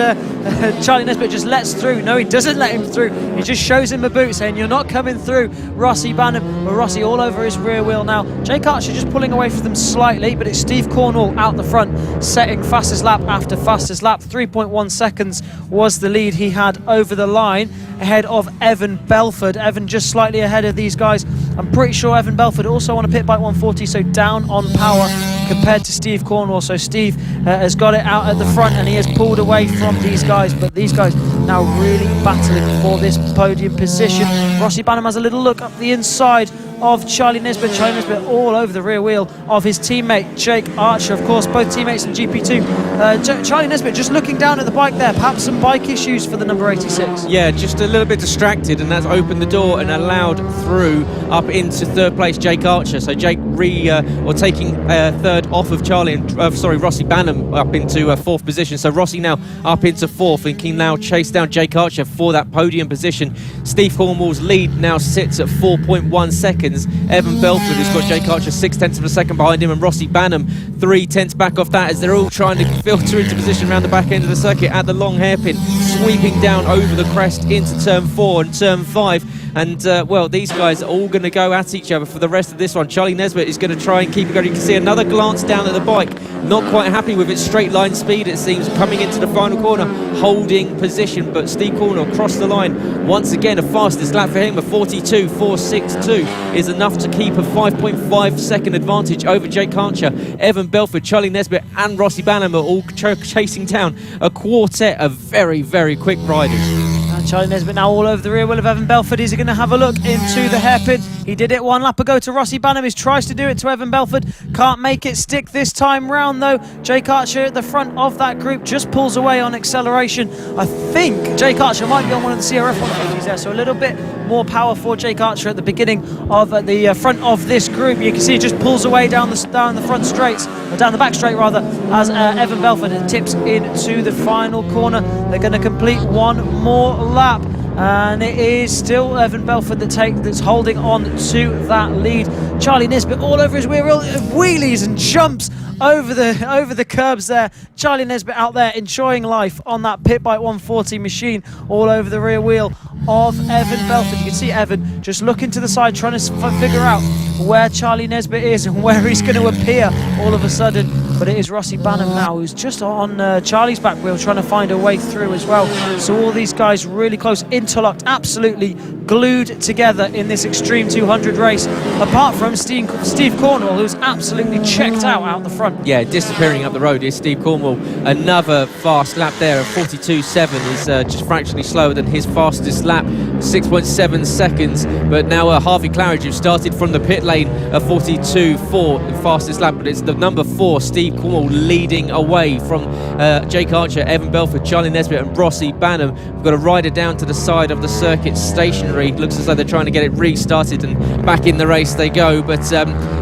Charlie Nesbitt just lets through. No, he doesn't let him through. He just shows him a boot saying, "You're not coming through, Rossi Banham." But Rossi all over his rear wheel now. Jake Archer just pulling away from them slightly, but it's Steve Cornwall out the front, setting fastest lap after fastest lap. 3.1 seconds was the lead he had over the line, ahead of Evan Belford. Evan just slightly ahead of these guys. I'm pretty sure Evan Belford also on a pit bike 140, so down on power compared to Steve Cornwall. So Steve has got it out at the front, and he has pulled away from these guys, but these guys now really battling for this podium position. Rossi Banham has a little look up the inside of Charlie Nisbet. Charlie Nisbet all over the rear wheel of his teammate Jake Archer. Of course, both teammates in GP2. Charlie Nisbet just looking down at the bike there. Perhaps some bike issues for the number 86. Yeah, just a little bit distracted, and that's opened the door and allowed through up into third place Jake Archer. So Jake taking third off of Charlie and Rossi Banham up into fourth position. So Rossi now up into fourth and can now chase down Jake Archer for that podium position. Steve Cornwall's lead now sits at 4.1 seconds. Evan Belford has got Jake Archer 0.6 of a second behind him, and Rossi Banham 0.3 back off that, as they're all trying to filter into position around the back end of the circuit at the long hairpin, sweeping down over the crest into turn 4 and turn 5. And, these guys are all going to go at each other for the rest of this one. Charlie Nesbitt is going to try and keep it going. You can see another glance down at the bike. Not quite happy with its straight line speed, it seems, coming into the final corner, holding position. But Steve Cornwall crossed the line. Once again, a fastest lap for him, a 42.462, is enough to keep a 5.5 second advantage over Jake Archer. Evan Belford, Charlie Nesbitt and Rossi Banham are all chasing down a quartet of very, very quick riders. Charlie Nesbitt now all over the rear wheel of Evan Belford. Is he going to have a look into the hairpin? He did it one lap ago to Rossi Banham. He tries to do it to Evan Belford. Can't make it stick this time round though. Jake Archer at the front of that group just pulls away on acceleration. I think Jake Archer might be on one of the CRF 150s there, so a little bit more power for Jake Archer at the beginning of the front of this group. You can see he just pulls away down the front straights, or down the back straight rather, as Evan Belford tips into the final corner. They're going to complete one more lap, and it is still Evan Belford that's holding on to that lead. Charlie Nisbet all over his rear wheel, wheelies and jumps over the curbs there. Charlie Nisbet out there enjoying life on that Pit Bike 140 machine, all over the rear wheel of Evan Belford. You can see Evan just looking to the side, trying to figure out where Charlie Nisbet is and where he's going to appear all of a sudden. But it is Rossi Banham now who's just on Charlie's back wheel, trying to find a way through as well. So all these guys really close, interlocked, absolutely glued together in this Extreme 200 race, apart from Steve Cornwall, who's absolutely checked out the front. Yeah, disappearing up the road is Steve Cornwall. Another fast lap there of 42.7 is just fractionally slower than his fastest lap, 6.7 seconds. But now Harvey Claridge, who started from the pit lane, a 42.4 the fastest lap, but it's the number 4 Steve Cornwall leading away from Jake Archer, Evan Belford, Charlie Nesbitt and Rossi Banham. We've got a rider down to the side of the circuit, stationary. Looks as though they're trying to get it restarted, and back in the race they go. But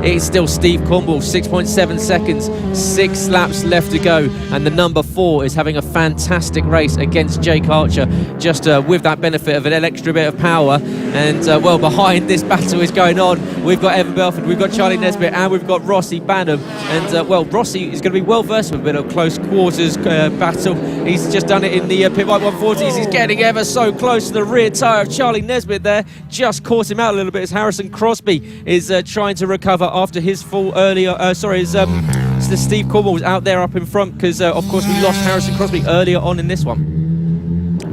it's still Steve Cornwall, 6.7 seconds, 6 laps left to go, and the number 4 is having a fantastic race against Jake Archer, just with that benefit of an extra bit of power. And behind this battle is going on, we've got Evan Belford, we've got Charlie Nesbitt, and we've got Rossi Banham. And Rossi is going to be well versed with a bit of close quarters battle. He's just done it in the Pit Bike 140s. He's getting ever so close to the rear tyre of Charlie Nesbitt there. Just caught him out a little bit as Harrison Crosby is trying to recover after his fall earlier. Steve Cornwall was out there up in front because, of course, we lost Harrison Crosby earlier on in this one.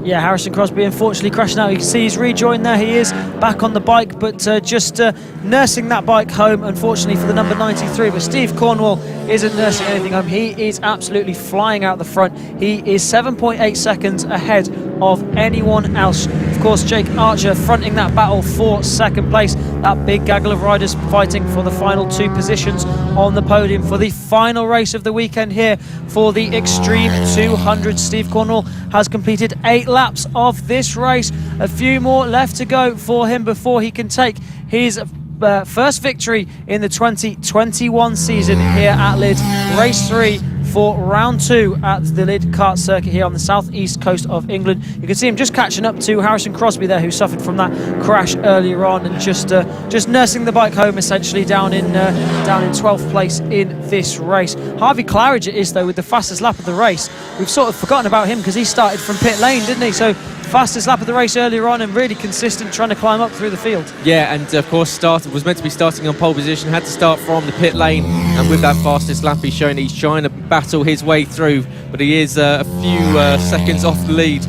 Yeah, Harrison Crosby unfortunately crashing out. You can see he's rejoined there. He is back on the bike, but just nursing that bike home, unfortunately, for the number 93. But Steve Cornwall isn't nursing anything home. He is absolutely flying out the front. He is 7.8 seconds ahead of anyone else. Of course, Jake Archer fronting that battle for second place. That big gaggle of riders fighting for the final 2 positions on the podium for the final race of the weekend here for the Extreme 200. Steve Cornwall has completed 8 laps of this race. A few more left to go for him before he can take his first victory in the 2021 season here at Lydd. Race 3 for round 2 at the Lydd kart circuit here on the southeast coast of England. You can see him just catching up to Harrison Crosby there, who suffered from that crash earlier on, and just nursing the bike home essentially down in 12th place in this race. Harvey Claridge it is though with the fastest lap of the race. We've sort of forgotten about him because he started from pit lane, didn't he? So fastest lap of the race earlier on and really consistent, trying to climb up through the field. Yeah, and of course was meant to be starting on pole position, had to start from the pit lane, and with that fastest lap he's shown he's trying to battle his way through, but he is a few seconds off the lead.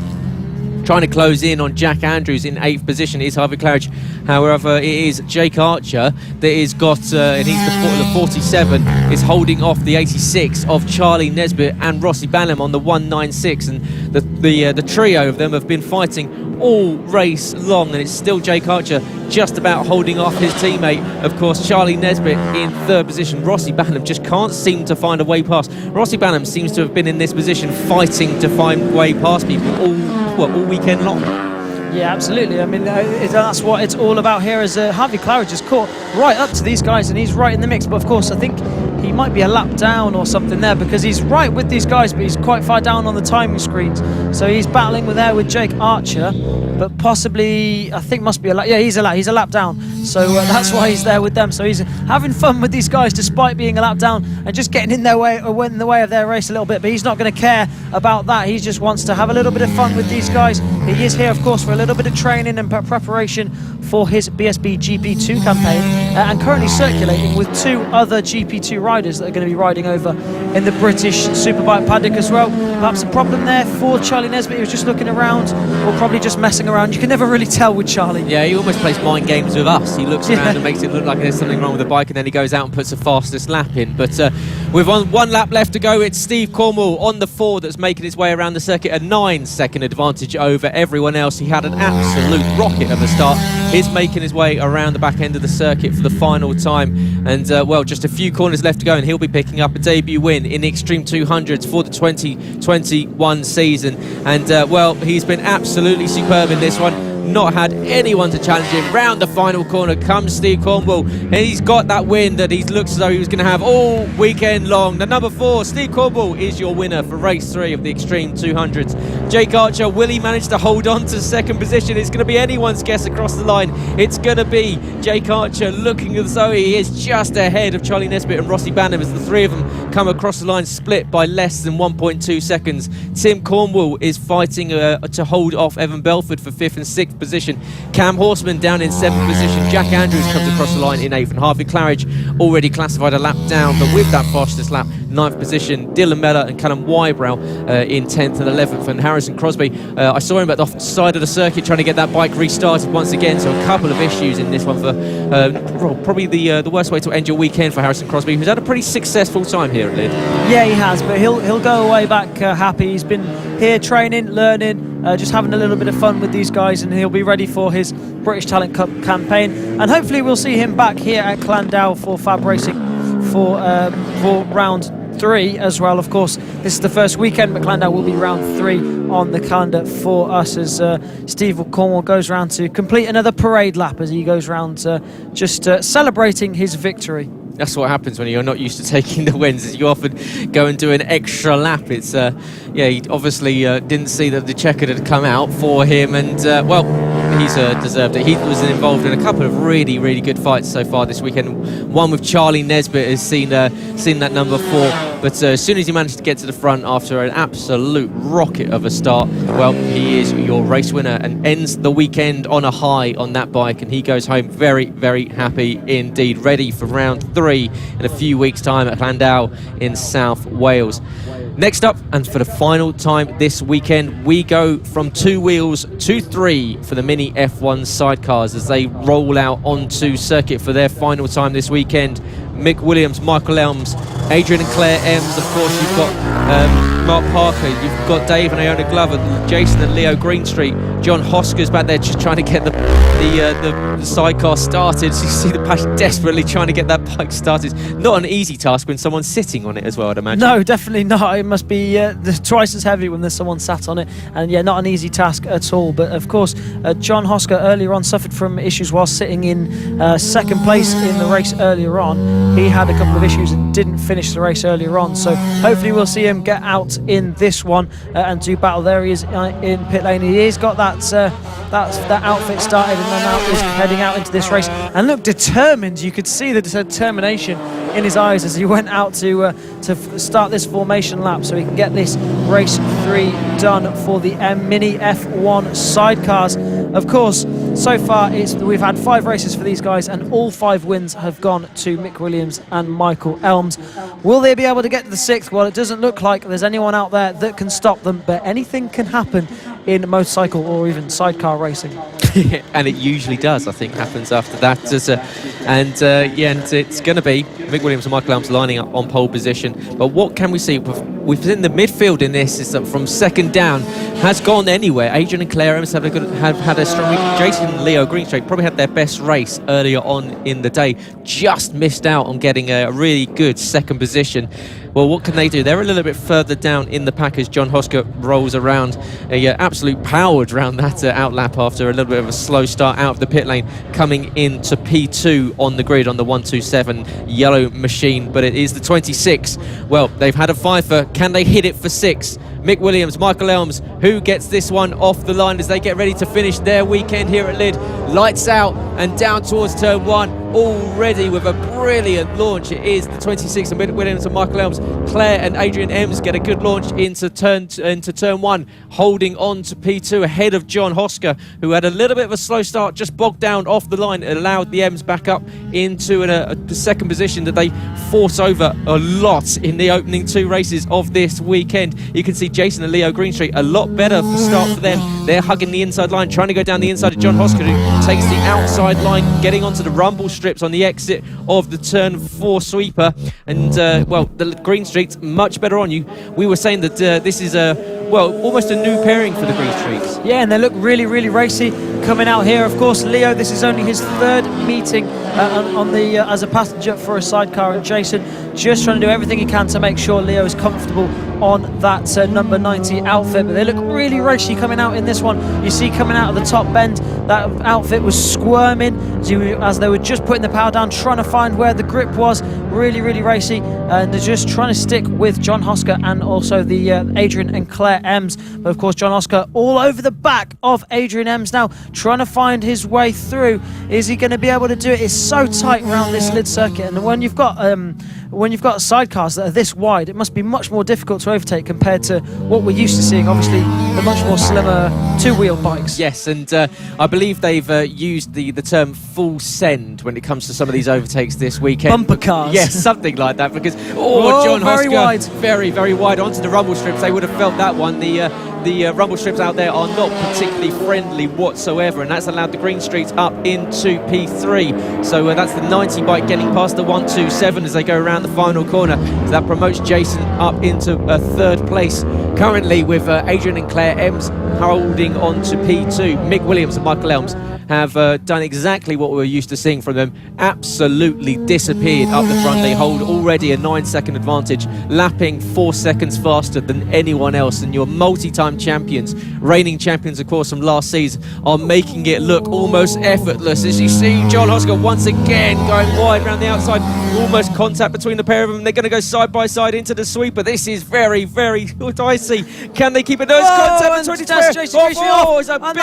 Trying to close in on Jack Andrews in 8th position is Harvey Claridge. However, it is Jake Archer that is got, and he's the 47, is holding off the 86 of Charlie Nesbitt and Rossi Banham on the 196. And the trio of them have been fighting all race long, and it's still Jake Archer just about holding off his teammate. Of course, Charlie Nesbitt in 3rd position. Rossi Banham just can't seem to find a way past. Rossi Banham seems to have been in this position fighting to find a way past people all weekend long. Yeah, absolutely. I mean, that's what it's all about here, as Harvey Claridge is caught right up to these guys and he's right in the mix. But of course, I think he might be a lap down or something there, because he's right with these guys, but he's quite far down on the timing screens. So he's battling with Jake Archer, but possibly, I think must be a lap. Yeah, he's a lap down. So that's why he's there with them. So he's having fun with these guys despite being a lap down and just getting in their way, or in the way of their race a little bit. But he's not going to care about that. He just wants to have a little bit of fun with these guys. He is here, of course, for a little bit of training and preparation for his BSB GP2 campaign, and currently circulating with 2 other GP2 riders that are going to be riding over in the British Superbike paddock as well. Perhaps a problem there for Charlie Nesbitt. He was just looking around, or probably just messing around. You can never really tell with Charlie. Yeah, he almost plays mind games with us. He looks around and makes it look like there's something wrong with the bike, and then he goes out and puts the fastest lap in. But with one lap left to go, it's Steve Cornwall on the 4 that's making his way around the circuit, a 9-second advantage over everyone else. He had an absolute rocket of a start. He's making his way around the back end of the circuit for the final time, and well, just a few corners left to go, and he'll be picking up a debut win in the Extreme 200s for the 2021 season. And well, he's been absolutely superb in this one. Not had anyone to challenge him. Round the final corner comes Steve Cornwall, and he's got that win that he looks as though he was going to have all weekend long. The number 4, Steve Cornwall, is your winner for race 3 of the Extreme 200s. Jake Archer, will he manage to hold on to 2nd position? It's going to be anyone's guess across the line. It's going to be Jake Archer, looking as though he is just ahead of Charlie Nesbitt and Rossi Banham, as the 3 of them come across the line split by less than 1.2 seconds. Tim Cornwall is fighting to hold off Evan Belford for 5th and 6th position. Cam Horseman down in 7th position. Jack Andrews comes across the line in 8th, and Harvey Claridge already classified a lap down, but with that fastest lap, 9th position. Dylan Mellor and Callum Wybrow in 10th and 11th, and Harrison Crosby, I saw him at the side of the circuit trying to get that bike restarted once again. So a couple of issues in this one for probably the worst way to end your weekend for Harrison Crosby, who's had a pretty successful time here at Lydd. Yeah, he has, but he'll go away back happy. He's been here training, learning, just having a little bit of fun with these guys, and he'll be ready for his British Talent Cup campaign. And hopefully we'll see him back here at Clandau for FAB-Racing for round 3 as well. Of course, this is the first weekend, but Clandau will be round 3 on the calendar for us, as Steve Cornwall goes round to complete another parade lap, as he goes round just celebrating his victory. That's what happens when you're not used to taking the wins, is you often go and do an extra lap. It's yeah, he obviously didn't see that the checkered had come out for him, and well, he's deserved it. He was involved in a couple of really, really good fights so far this weekend. One with Charlie Nesbitt has seen that number 4, but as soon as he managed to get to the front after an absolute rocket of a start, well, he is your race winner and ends the weekend on a high on that bike, and he goes home very, very happy indeed, ready for round 3 in a few weeks' time at Llandau in South Wales. Next up, and for the final time this weekend, we go from 2 wheels to 3 for the Mini F1 sidecars as they roll out onto circuit for their final time this weekend. Mick Williams, Michael Elms, Adrian and Claire Ems, of course you've got Mark Parker, you've got Dave and Iona Glover, Jason and Leo Greenstreet, John Hosker's back there just trying to get the sidecar started. You see the passion desperately trying to get that bike started. Not an easy task when someone's sitting on it as well, I'd imagine. No, definitely not. It must be twice as heavy when there's someone sat on it, and yeah, not an easy task at all. But of course, John Hosker earlier on suffered from issues while sitting in second place in the race earlier on. He had a couple of issues and didn't finish the race earlier on, so hopefully we'll see him get out in this one and do battle. There he is in pit lane. He's got that outfit started, and then now is heading out into this race, and look, determined. You could see the determination in his eyes as he went out to start this formation lap so he can get this race 3 done for the Mini F1 sidecars. Of course, so far we've had 5 races for these guys, and all 5 wins have gone to Mick Williams and Michael Elms. Will they be able to get to the 6th? Well, it doesn't look like there's anyone out there that can stop them, but anything can happen in motorcycle or even sidecar racing. And it usually does, I think, happens after that. And it's going to be Mick Williams and Michael Elms lining up on pole position. But what can we see? We've seen the midfield in this is that from second down has gone anywhere. Adrian and Claire Elms have had a strong week. Jason and Leo Greenstreet probably had their best race earlier on in the day. Just missed out on getting a really good second position. Well, what can they do? They're a little bit further down in the pack as John Hosker rolls around, absolute powered around that outlap after a little bit of a slow start out of the pit lane, coming into P2 on the grid on the 127 yellow machine. But it is the 26. Well, they've had a 5 for. Can they hit it for 6? Mick Williams, Michael Elms, who gets this one off the line as they get ready to finish their weekend here at Lydd. Lights out and down towards turn 1. Already with a brilliant launch. It is the 26 and Mick Williams and Michael Elms. Claire and Adrian Ems get a good launch into turn 1, holding on to P2 ahead of John Hosker, who had a little bit of a slow start, just bogged down off the line. It allowed the Ems back up into a second position that they fought over a lot in the opening 2 races of this weekend. You can see Jason and Leo Greenstreet a lot better for start for them. They're hugging the inside line, trying to go down the inside of John Hosker, who takes the outside line, getting onto the rumble strips on the exit of the turn 4 sweeper. And the Greenstreets much better on you. We were saying that this is almost a new pairing for the Greenstreets. Yeah, and they look really, really racy coming out here. Of course, Leo, this is only his 3rd meeting as a passenger for a sidecar, and Jason just trying to do everything he can to make sure Leo is comfortable on that number 90 outfit. But they look really racy coming out in this one. You see coming out of the top bend, that outfit was squirming as they were just putting the power down, trying to find where the grip was. Really, really racy, and they're just trying to stick with John Hosker and also the Adrian and Claire Ems. But of course, John Hosker all over the back of Adrian Ems now, trying to find his way through. Is he going to be able to do it? It's so tight around this Lydd circuit, and when you've got sidecars that are this wide, it must be much more difficult to overtake compared to what we're used to seeing, obviously the much more slimmer 2-wheel bikes. Yes, and I believe they've used the term full send when it comes to some of these overtakes this weekend. Bumper cars. Yes, something like that, because John very Hosker, wide. very, very wide onto the rumble strips. They would have felt that one. The rumble strips out there are not particularly friendly whatsoever, and that's allowed the Greenstreets up into P3. So that's the 90 bike getting past the 127 as they go around the final corner. So that promotes Jason up into 3rd place. Currently with Adrian and Claire Ems holding on to P2. Mick Williams and Michael Elms have done exactly what we were used to seeing from them. Absolutely disappeared up the front. They hold already a 9-second advantage, lapping 4 seconds faster than anyone else. And your multi-time champions, reigning champions of course from last season, are making it look almost effortless. As you see John Hosker once again going wide around the outside, almost contact between the pair of them. They're going to go side by side into the sweeper. This is very, very dicey. Can they keep it? No, it's contact between the pair.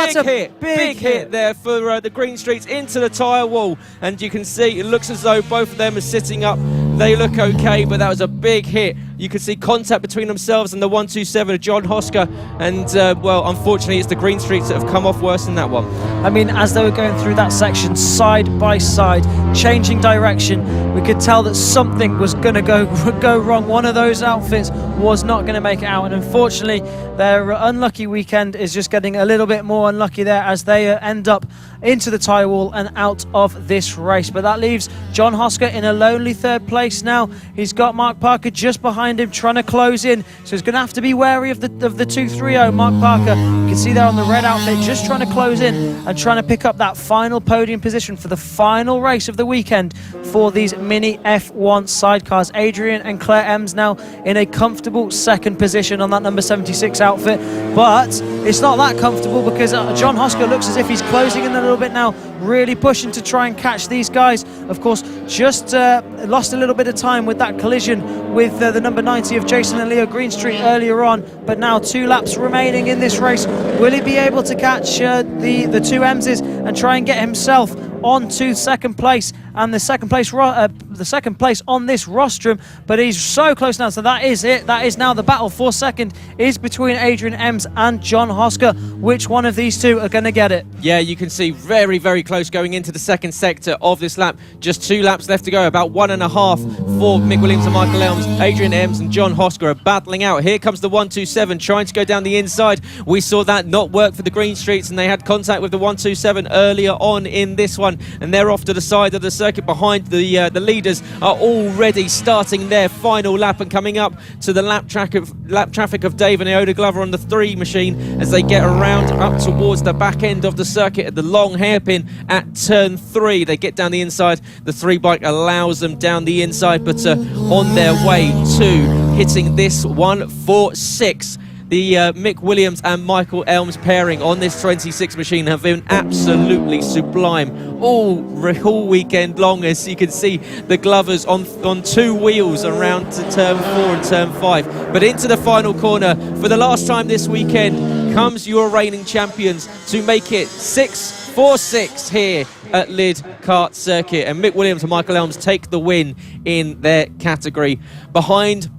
It's a big hit there for the Greenstreets into the tyre wall, and you can see it looks as though both of them are sitting up. They look okay, but that was a big hit. You can see contact between themselves and the 127 of John Hosker, and unfortunately it's the Greenstreets that have come off worse than that one. I mean, as they were going through that section side by side, changing direction, we could tell that something was going to go wrong. One of those outfits was not going to make it out, and unfortunately their unlucky weekend is just getting a little bit more unlucky there as they end up into the tyre wall and out of this race. But that leaves John Hosker in a lonely 3rd place now. He's got Mark Parker just behind him trying to close in, so he's going to have to be wary of the 230. Mark Parker, you can see there on the red outfit, just trying to close in and trying to pick up that final podium position for the final race of the weekend for these mini F1 sidecars. Adrian and Claire Ems now in a comfortable 2nd position on that number 76 outfit, but it's not that comfortable because John Hosker looks as if he's closing in a little bit now, really pushing to try and catch these guys. Of course, just lost a little bit of time with that collision with the number 90 of Jason and Leo Greenstreet earlier on, but now 2 laps remaining in this race. Will he be able to catch the 2 Emses and try and get himself on to 2nd place? And the second place the second place on this rostrum, but he's so close now. So that is it. That is now the battle for second is between Adrian Ems and John Hosker. Which one of these two are going to get it? Yeah, you can see very, very close going into the second sector of this lap. Just 2 laps left to go, about 1.5 for Mick Williams and Michael Elms. Adrian Ems and John Hosker are battling out. Here comes the 127 trying to go down the inside. We saw that not work for the Green Streets, and they had contact with the 127 earlier on in this one, and they're off to the side of the circuit behind the leaders are already starting their final lap and coming up to the lap traffic of Dave and Iota Glover on the 3 machine as they get around up towards the back end of the circuit at the long hairpin at turn 3. They get down the inside. The 3 bike allows them down the inside, but on their way to hitting this 146. The Mick Williams and Michael Elms pairing on this 26 machine have been absolutely sublime all weekend long, as you can see the Glovers on 2 wheels around to turn 4 and turn 5. But into the final corner for the last time this weekend comes your reigning champions to make it 6-4-6 here at Lydd Kart Circuit, and Mick Williams and Michael Elms take the win in their category. Behind,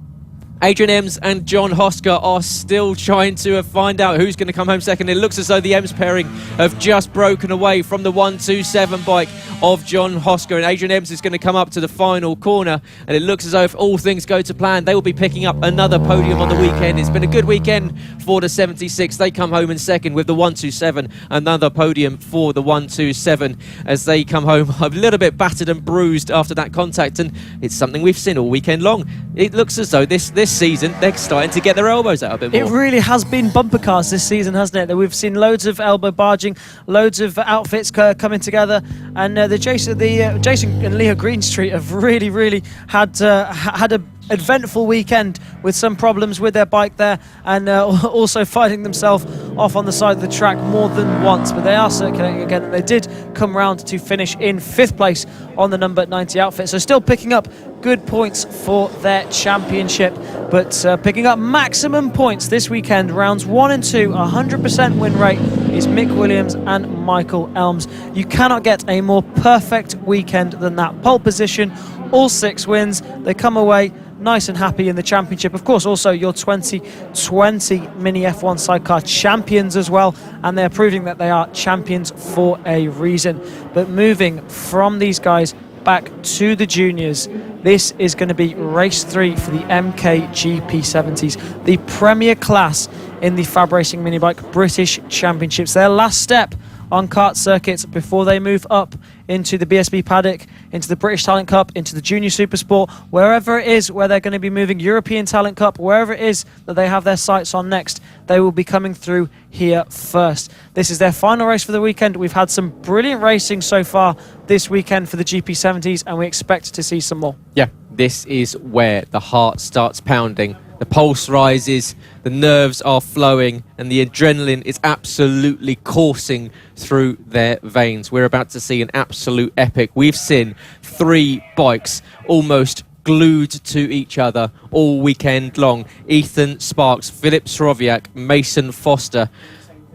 Adrian Ems and John Hosker are still trying to find out who's going to come home second. It looks as though the Ems pairing have just broken away from the 127 bike of John Hosker, and Adrian Ems is going to come up to the final corner, and it looks as though if all things go to plan, they will be picking up another podium on the weekend. It's been a good weekend for the 76. They come home in second with the 127, another podium for the 127 as they come home a little bit battered and bruised after that contact, and it's something we've seen all weekend long. It looks as though this season they're starting to get their elbows out a bit more. It really has been bumper cars this season, hasn't it? We've seen loads of elbow barging, loads of outfits coming together, and the Jason and Leah Greenstreet have really had a eventful weekend with some problems with their bike there, and also fighting themselves off on the side of the track more than once, but they are circulating again, and they did come round to finish in 5th place on the number 90 outfit, so still picking up good points for their championship, but picking up maximum points this weekend, rounds 1 and 2, 100% win rate, is Mick Williams and Michael Elms. You cannot get a more perfect weekend than that. Pole position, all 6 wins, they come away nice and happy in the championship. Of course, also your 2020 Mini F1 Sidecar champions as well, and they're proving that they are champions for a reason. But moving from these guys back to the juniors, this is going to be race 3 for the MK GP70s, the premier class in the FAB-Racing Minibike British Championships. Their last step on kart circuits before they move up into the BSB Paddock, into the British Talent Cup, into the Junior Supersport, wherever it is where they're going to be moving, European Talent Cup, wherever it is that they have their sights on next, they will be coming through here first. This is their final race for the weekend. We've had some brilliant racing so far this weekend for the GP70s, and we expect to see some more. Yeah, this is where the heart starts pounding. The pulse rises, the nerves are flowing, and the adrenaline is absolutely coursing through their veins. We're about to see an absolute epic. We've seen 3 bikes almost glued to each other all weekend long. Ethan Sparks, Philip Sroviak, Mason Foster.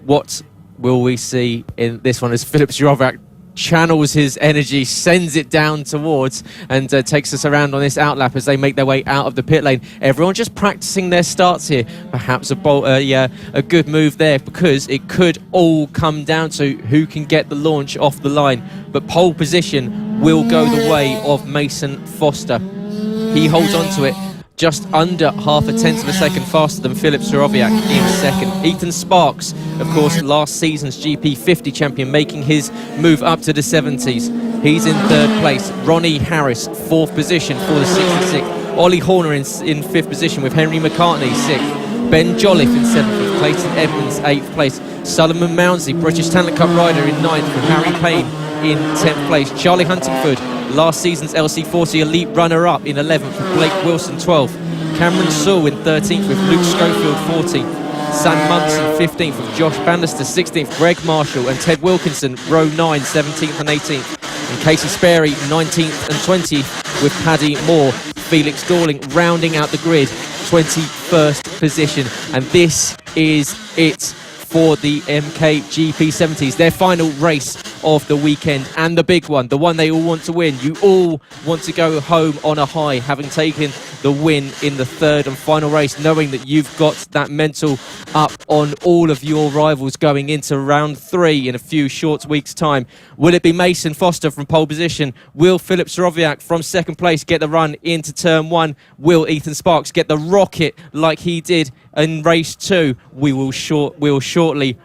What will we see in this one as Philip Sroviak channels his energy, sends it down towards, and takes us around on this outlap as they make their way out of the pit lane. Everyone just practicing their starts here. Perhaps a good move there, because it could all come down to who can get the launch off the line. But pole position will go the way of Mason Foster. He holds on to it just under half a tenth of a second faster than Philip Soroviak in second. Ethan Sparks, of course, last season's GP50 champion, making his move up to the 70s. He's in 3rd place. Ronnie Harris, 4th position for the 66. Ollie Horner in 5th position with Henry McCartney, 6th. Ben Jolliffe in 7th with Clayton Edmonds, 8th place. Solomon Mounsley, British Talent Cup rider, in 9th with Harry Payne in 10th place. Charlie Huntingford, last season's LC40 elite runner-up, in 11th with Blake Wilson, 12th. Cameron Sewell in 13th with Luke Schofield, 14th. Sam Munson, 15th with Josh Bannister, 16th. Greg Marshall and Ted Wilkinson, row 9, 17th and 18th. And Casey Sperry, 19th and 20th with Paddy Moore. Felix Dorling rounding out the grid, 21st position. And this is it for the MK GP70s, their final race of the weekend, and the big one, the one they all want to win. You all want to go home on a high, having taken the win in the third and final race, knowing that you've got that mental up on all of your rivals going into round 3 in a few short weeks' time. Will it be Mason Foster from pole position? Will Filip Sorowiak from second place get the run into turn 1? Will Ethan Sparks get the rocket like he did in race 2? We'll shortly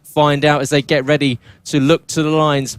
find out as they get ready to look to the lines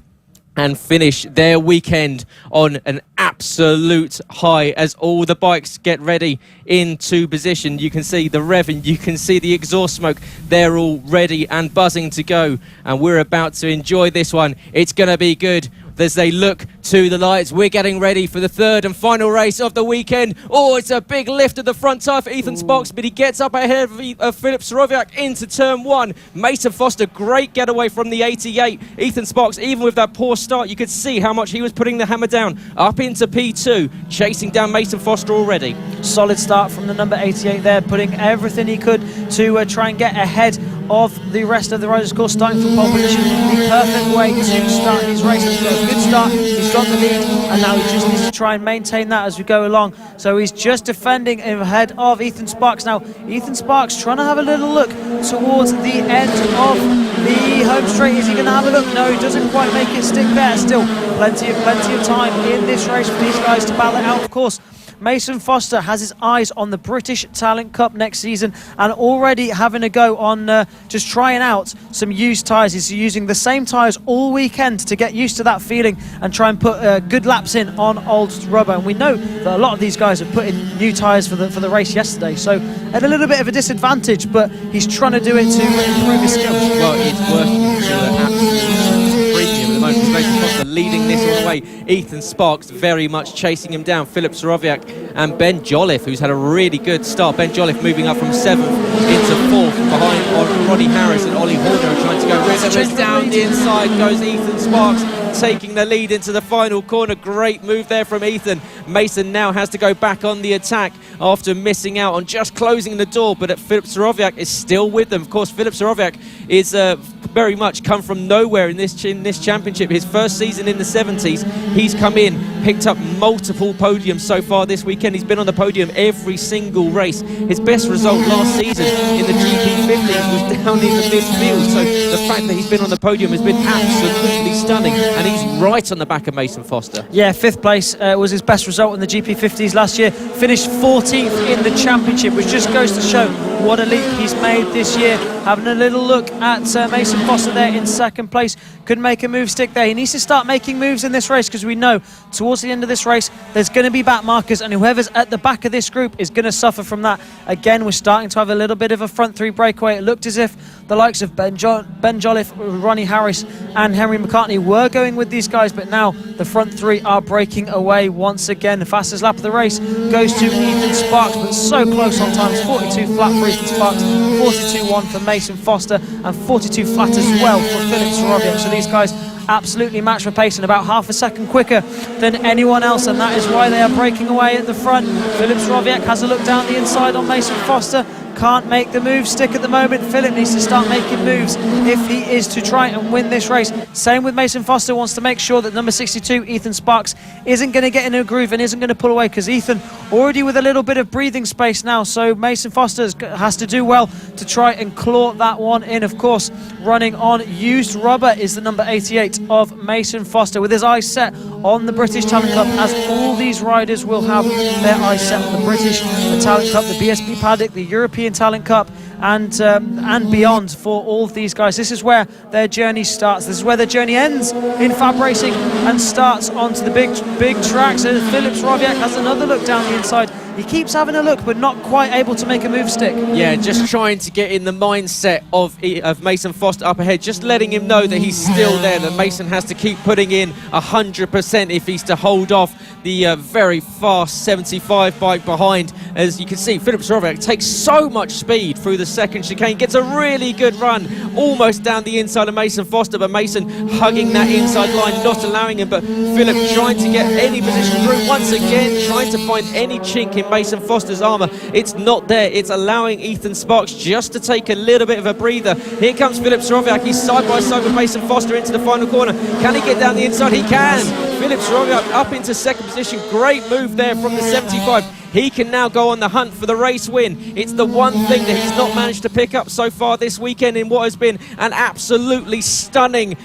and finish their weekend on an absolute high as all the bikes get ready into position. You can see the revving, you can see the exhaust smoke. They're all ready and buzzing to go, and we're about to enjoy this one. It's going to be good. As they look to the lights, we're getting ready for the third and final race of the weekend. Oh, it's a big lift at the front tyre for Ethan Sparks, but he gets up ahead of Filip Sorowiak into turn 1. Mason Foster, great getaway from the 88. Ethan Sparks, even with that poor start, you could see how much he was putting the hammer down. Up into P2, chasing down Mason Foster already. Solid start from the number 88 there, putting everything he could to try and get ahead of the rest of the riders. Of course, starting from pole position, the perfect way to start his race. He's got a good start, he's got the lead, and now he just needs to try and maintain that as we go along. So he's just defending ahead of Ethan Sparks. Now, Ethan Sparks trying to have a little look towards the end of the home straight. Is he going to have a look? No, he doesn't quite make it stick there. Still, plenty of time in this race for these guys to battle it out, of course. Mason Foster has his eyes on the British Talent Cup next season and already having a go on just trying out some used tyres. He's using the same tyres all weekend to get used to that feeling and try and put good laps in on old rubber. And we know that a lot of these guys have put in new tyres for the race yesterday, so at a little bit of a disadvantage, but he's trying to do it to improve his skills. Well, it's working to an absolute premium at the moment. Mason Foster leading this all the way. Ethan Sparks very much chasing him down. Filip Sorowiak and Ben Jolliffe, who's had a really good start. Ben Jolliffe moving up from 7th into 4th behind Ronnie Harris and Ollie Horner trying to go rhythm. Down the inside goes Ethan Sparks, taking the lead into the final corner. Great move there from Ethan. Mason now has to go back on the attack after missing out on just closing the door, but Filip Sorowiak is still with them. Of course, Filip Sorowiak is very much come from nowhere in this championship. His first season in the 70s, he's come in, picked up multiple podiums so far this weekend. He's been on the podium every single race. His best result last season in the GP50 was down in the midfield, so the fact that he's been on the podium has been absolutely stunning, and he's right on the back of Mason Foster. Yeah, 5th place was his best result in the GP50s last year. Finished 14th in the championship, which just goes to show what a leap he's made this year. Having a little look at Mason Foster there in 2nd place. Could make a move stick there. He needs to start making moves in this race, because we know towards the end of this race there's going to be back markers, and whoever's at the back of this group is going to suffer from that. Again, we're starting to have a little bit of a front 3 breakaway. It looked as if the likes of Ben Jolliffe, Ronnie Harris and Henry McCartney were going with these guys, but now the front 3 are breaking away once again. The fastest lap of the race goes to Ethan Sparks, but so close on times. 42 flat for Ethan Sparks, 42.1 for Mason Foster, and 42 flat as well for Filip Sorowiak. So these guys absolutely match for pace and about half a second quicker than anyone else, and that is why they are breaking away at the front. Filip Sorowiak has a look down the inside on Mason Foster. Can't make the move stick at the moment. Filip needs to start making moves if he is to try and win this race. Same with Mason Foster, wants to make sure that number 62, Ethan Sparks, isn't going to get in a groove and isn't going to pull away, because Ethan already with a little bit of breathing space now, so Mason Foster has to do well to try and claw that one in. Of course, running on used rubber is the number 88 of Mason Foster, with his eyes set on the British Talent Cup, as all these riders will have their eyes set on the British Talent Cup, the BSB Paddock, the European Talent Cup, and beyond for all of these guys. This is where their journey starts. This is where their journey ends in FAB-Racing and starts onto the big tracks. And Filip Sorowiak has another look down the inside. He keeps having a look, but not quite able to make a move stick. Yeah, just trying to get in the mindset of Mason Foster up ahead, just letting him know that he's still there, that Mason has to keep putting in 100% if he's to hold off the very fast 75 bike behind. As you can see, Filip Sorowiak takes so much speed through the second chicane, gets a really good run, almost down the inside of Mason Foster, but Mason hugging that inside line, not allowing him, but Filip trying to get any position through, once again trying to find any chink in Mason Foster's armour. It's not there. It's allowing Ethan Sparks just to take a little bit of a breather. Here comes Filip Sorowiak. He's side by side with Mason Foster into the final corner. Can he get down the inside? He can. Filip Sorowiak up into second position. Great move there from the 75. He can now go on the hunt for the race win. It's the one thing that he's not managed to pick up so far this weekend in what has been an absolutely stunning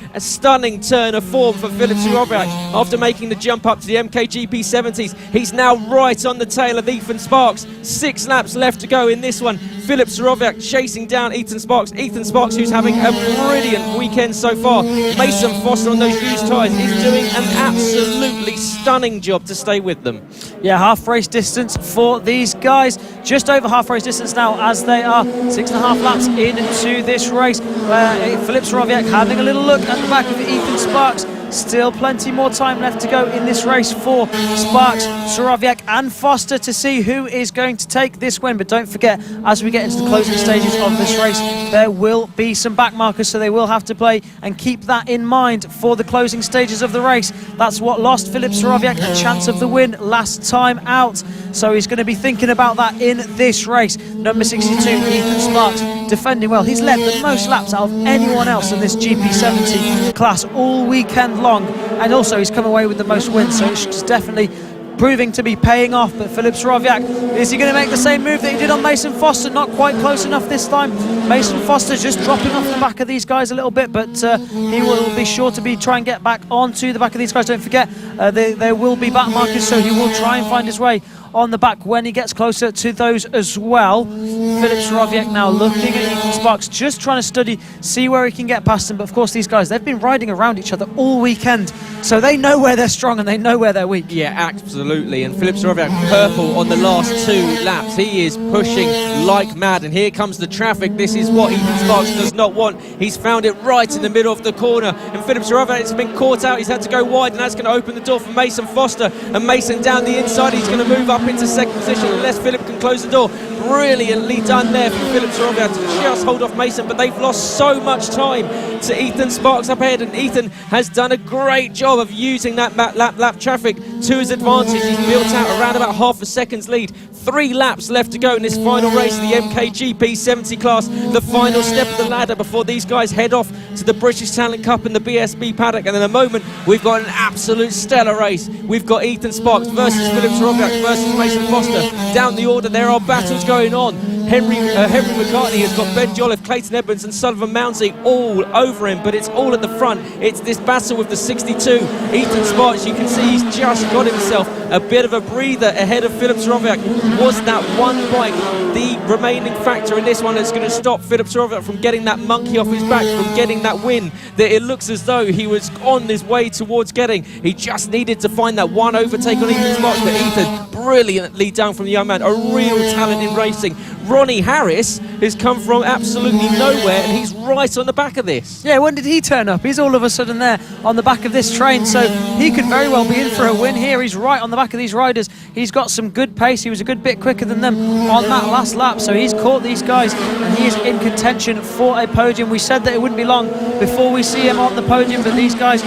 turn of form for Filip Sorowiak. After making the jump up to the MKGP 70s, he's now right on the tail of Ethan Sparks. 6 laps left to go in this one. Filip Sorowiak chasing down Ethan Sparks. Ethan Sparks, who's having a brilliant weekend so far. Mason Foster on those used tyres is doing an absolutely stunning job to stay with them. Yeah, half race distance for these guys. Just over half race distance now as they are 6.5 laps into this race. Filip Sorowiak having a little look at the back of Ethan Sparks. Still plenty more time left to go in this race for Sparks, Sorowiak and Foster to see who is going to take this win. But don't forget, as we get into the closing stages of this race, there will be some back markers, so they will have to play and keep that in mind for the closing stages of the race. That's what lost Filip Sorowiak a chance of the win last time out. So he's going to be thinking about that in this race. Number 62, Ethan Sparks, defending well. He's led the most laps out of anyone else in this GP70 class all weekend long, and also he's come away with the most wins, so it's definitely proving to be paying off. But Filip Sorowiak, is he going to make the same move that he did on Mason Foster? Not quite close enough this time. Mason Foster's just dropping off the back of these guys a little bit, but he will be sure to try and get back onto the back of these guys. Don't forget, there will be back markers, so he will try and find his way on the back when he gets closer to those as well. Filip Sorowiak now looking at Ethan Sparks, just trying to study, see where he can get past him. But of course, these guys, they've been riding around each other all weekend, so they know where they're strong and they know where they're weak. Yeah, absolutely. And Filip Sorowiak purple on the last 2 laps. He is pushing like mad, and here comes the traffic. This is what Ethan Sparks does not want. He's found it right in the middle of the corner, and Filip Sorowiak has been caught out. He's had to go wide, and that's going to open the door for Mason Foster. And Mason down the inside, he's going to move up into second position unless Filip can close the door. Brilliantly done there for Filip Sorowiak to just hold off Mason, but they've lost so much time to Ethan Sparks up ahead, and Ethan has done a great job of using that lap traffic to his advantage. He's built out around about half a second's lead. 3 laps left to go in this final race of the MKGP 70 class, the final step of the ladder before these guys head off to the British Talent Cup and the BSB paddock. And in a moment, we've got an absolute stellar race. We've got Ethan Sparks versus Filip Sorowiak versus Mason Foster. Down the order, there are battles going on. Henry McCartney has got Ben Jolliffe, Clayton Edmonds and Sullivan Mounsey all over him, but it's all at the front. It's this battle with the 62. Ethan Sparks, you can see he's just got himself a bit of a breather ahead of Filip Sorowiak. Was that one bike the remaining factor in this one that's going to stop Filip Sorowiak from getting that monkey off his back, from getting that win that it looks as though he was on his way towards getting? He just needed to find that one overtake on Ethan Sparks, but Ethan brilliantly down from the young man, a real talent in racing. Ronnie Harris has come from absolutely nowhere, and he's right on the back of this. Yeah, when did he turn up? He's all of a sudden there on the back of this train, so he could very well be in for a win here. He's right on the back of these riders. He's got some good pace. He was a good bit quicker than them on that last lap, so he's caught these guys, and he is in contention for a podium. We said that it wouldn't be long before we see him on the podium, but these guys,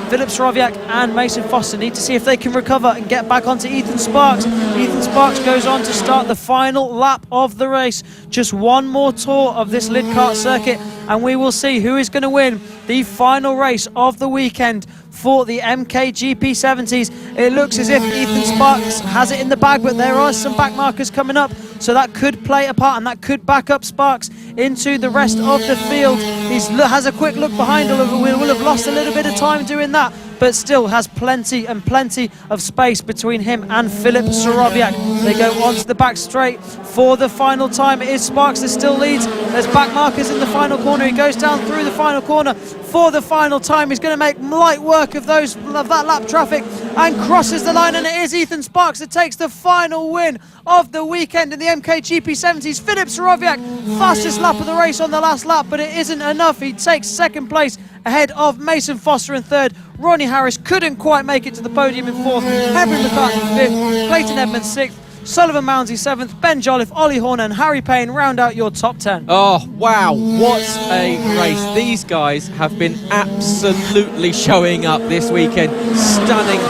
Filip Sorowiak and Mason Foster, need to see if they can recover and get back onto Ethan Sparks. Ethan Sparks goes on to start the final lap of the race. Just one more tour of this Lydd kart circuit, and we will see who is going to win the final race of the weekend for the MKGP 70s. It looks as if Ethan Sparks has it in the bag, but there are some back markers coming up, so that could play a part, and that could back up Sparks into the rest of the field. He has a quick look behind, will have lost a little bit of time doing that, but still has plenty of space between him and Filip Sorowiak. They go onto the back straight for the final time. It is Sparks that still leads. There's back markers in the final corner. He goes down through the final corner for the final time. He's going to make light work of that lap traffic and crosses the line, and it is Ethan Sparks that takes the final win of the weekend in the MKGP 70s. Filip Sorowiak, fastest lap of the race on the last lap, but it isn't enough. He takes second place ahead of Mason Foster in third. Ronnie Harris couldn't quite make it to the podium in fourth. Henry McCartney fifth. Clayton Edmonds sixth. Sullivan Mounsey seventh. Ben Jolliffe, Ollie Horner and Harry Payne round out your top 10. Oh, wow, what a race. These guys have been absolutely showing up this weekend. Stunning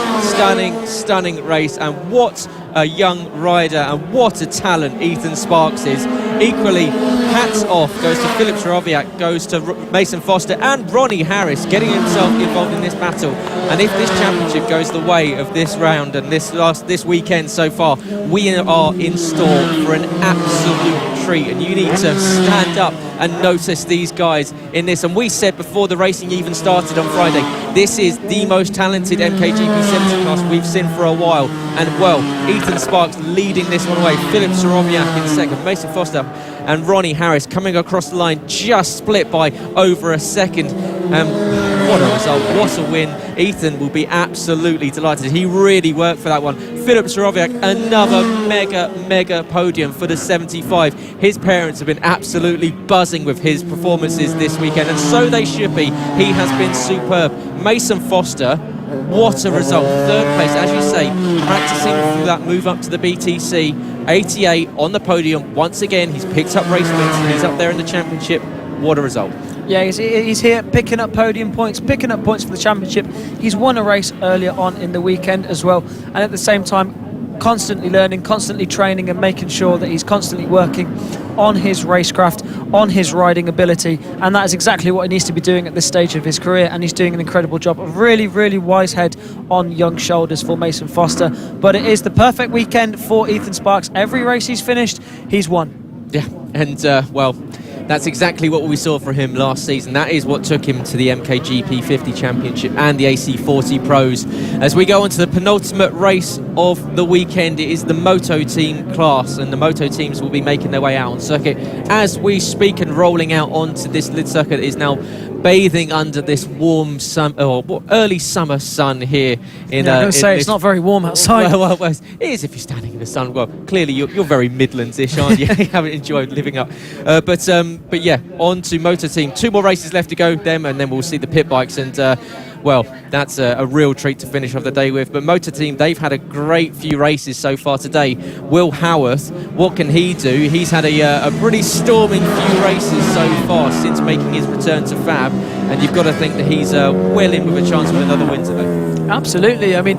race, and what a young rider, and what a talent Ethan Sparks is. Equally, hats off goes to Philip Sorowiak, goes to Mason Foster and Ronnie Harris, getting himself involved in this battle. And if this championship goes the way of this round and this weekend so far, we are in store for an absolute treat, and you need to stand up and notice these guys in this. And we said before the racing even started on Friday, this is the most talented MKGP 70 class we've seen for a while. And well, Ethan Sparks leading this one away, Philip Sorowiak in second, Mason Foster and Ronnie Harris coming across the line, just split by over a second. What a result, what a win. Ethan will be absolutely delighted. He really worked for that one. Philip Sorowiak, another mega podium for the 75. His parents have been absolutely buzzing with his performances this weekend, and so they should be. He has been superb. Mason Foster, what a result. Third place, as you say, practicing through that move up to the BTC. 88 on the podium. Once again, he's picked up race wins and he's up there in the championship. What a result. Yeah, he's here picking up podium points, picking up points for the championship. He's won a race earlier on in the weekend as well, and at the same time constantly learning, constantly training, and making sure that he's constantly working on his racecraft, on his riding ability, and that is exactly what he needs to be doing at this stage of his career, and he's doing an incredible job. A really wise head on young shoulders for Mason Foster, but it is the perfect weekend for Ethan Sparks. Every race he's finished, he's won. Yeah, and well, that's exactly what we saw for him last season. That is what took him to the MKGP 50 Championship and the AC40 Pros. As we go on to the penultimate race of the weekend, it is the Moto team class, and the Moto teams will be making their way out on circuit as we speak, and rolling out onto this Lydd circuit that is now bathing under this warm early summer sun here in I'm going to say it's not very warm outside. Well, it is if you're standing in the sun. Well, clearly you're very Midlands-ish, aren't you? You haven't enjoyed living up. But yeah, on to Moto team. 2 more races left to go, and then we'll see the pit bikes, and well, that's a real treat to finish off the day with. But Moto team, they've had a great few races so far today. Will Howarth, what can he do? He's had a pretty storming few races so far since making his return to FAB, and you've got to think that he's well in with a chance of another win today. Absolutely. I mean,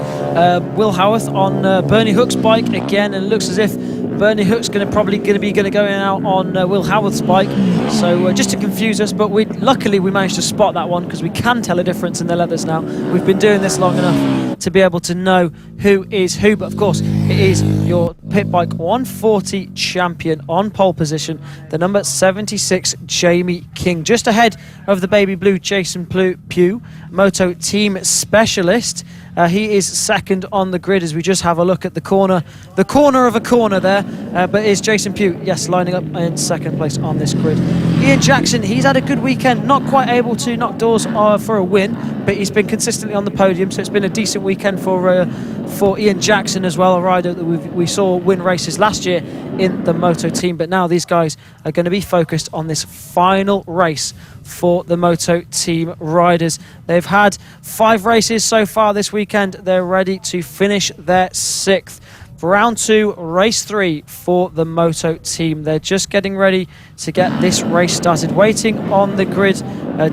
Will Howarth on Bernie Hook's bike again, and it looks as if Bernie Hook's probably going to go out on Will Howarth's bike, so just to confuse us, but luckily we managed to spot that one, because we can tell a difference in the leathers now. We've been doing this long enough to be able to know who is who, but of course it is your pit bike 140 champion on pole position, the number 76 Jamie King, just ahead of the baby blue Jason Pugh, Moto team specialist. He is second on the grid as we just have a look at the corner of a corner there, but is Jason Pugh, yes, lining up in second place on this grid. Ian Jackson, he's had a good weekend, not quite able to knock doors for a win, but he's been consistently on the podium, so it's been a decent weekend for Ian Jackson as well, a rider that we saw win races last year in the Moto team. But now these guys are going to be focused on this final race for the Moto team riders. They've had 5 races so far this weekend. They're ready to finish their 6th. Round 2, race 3 for the Moto team. They're just getting ready to get this race started, waiting on the grid.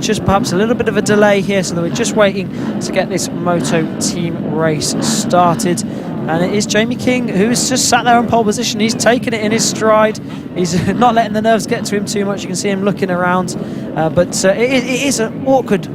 Just perhaps a little bit of a delay here, so we're just waiting to get this Moto team race started. And it is Jamie King who's just sat there on pole position. He's taken it in his stride. He's not letting the nerves get to him too much. You can see him looking around. But it is an awkward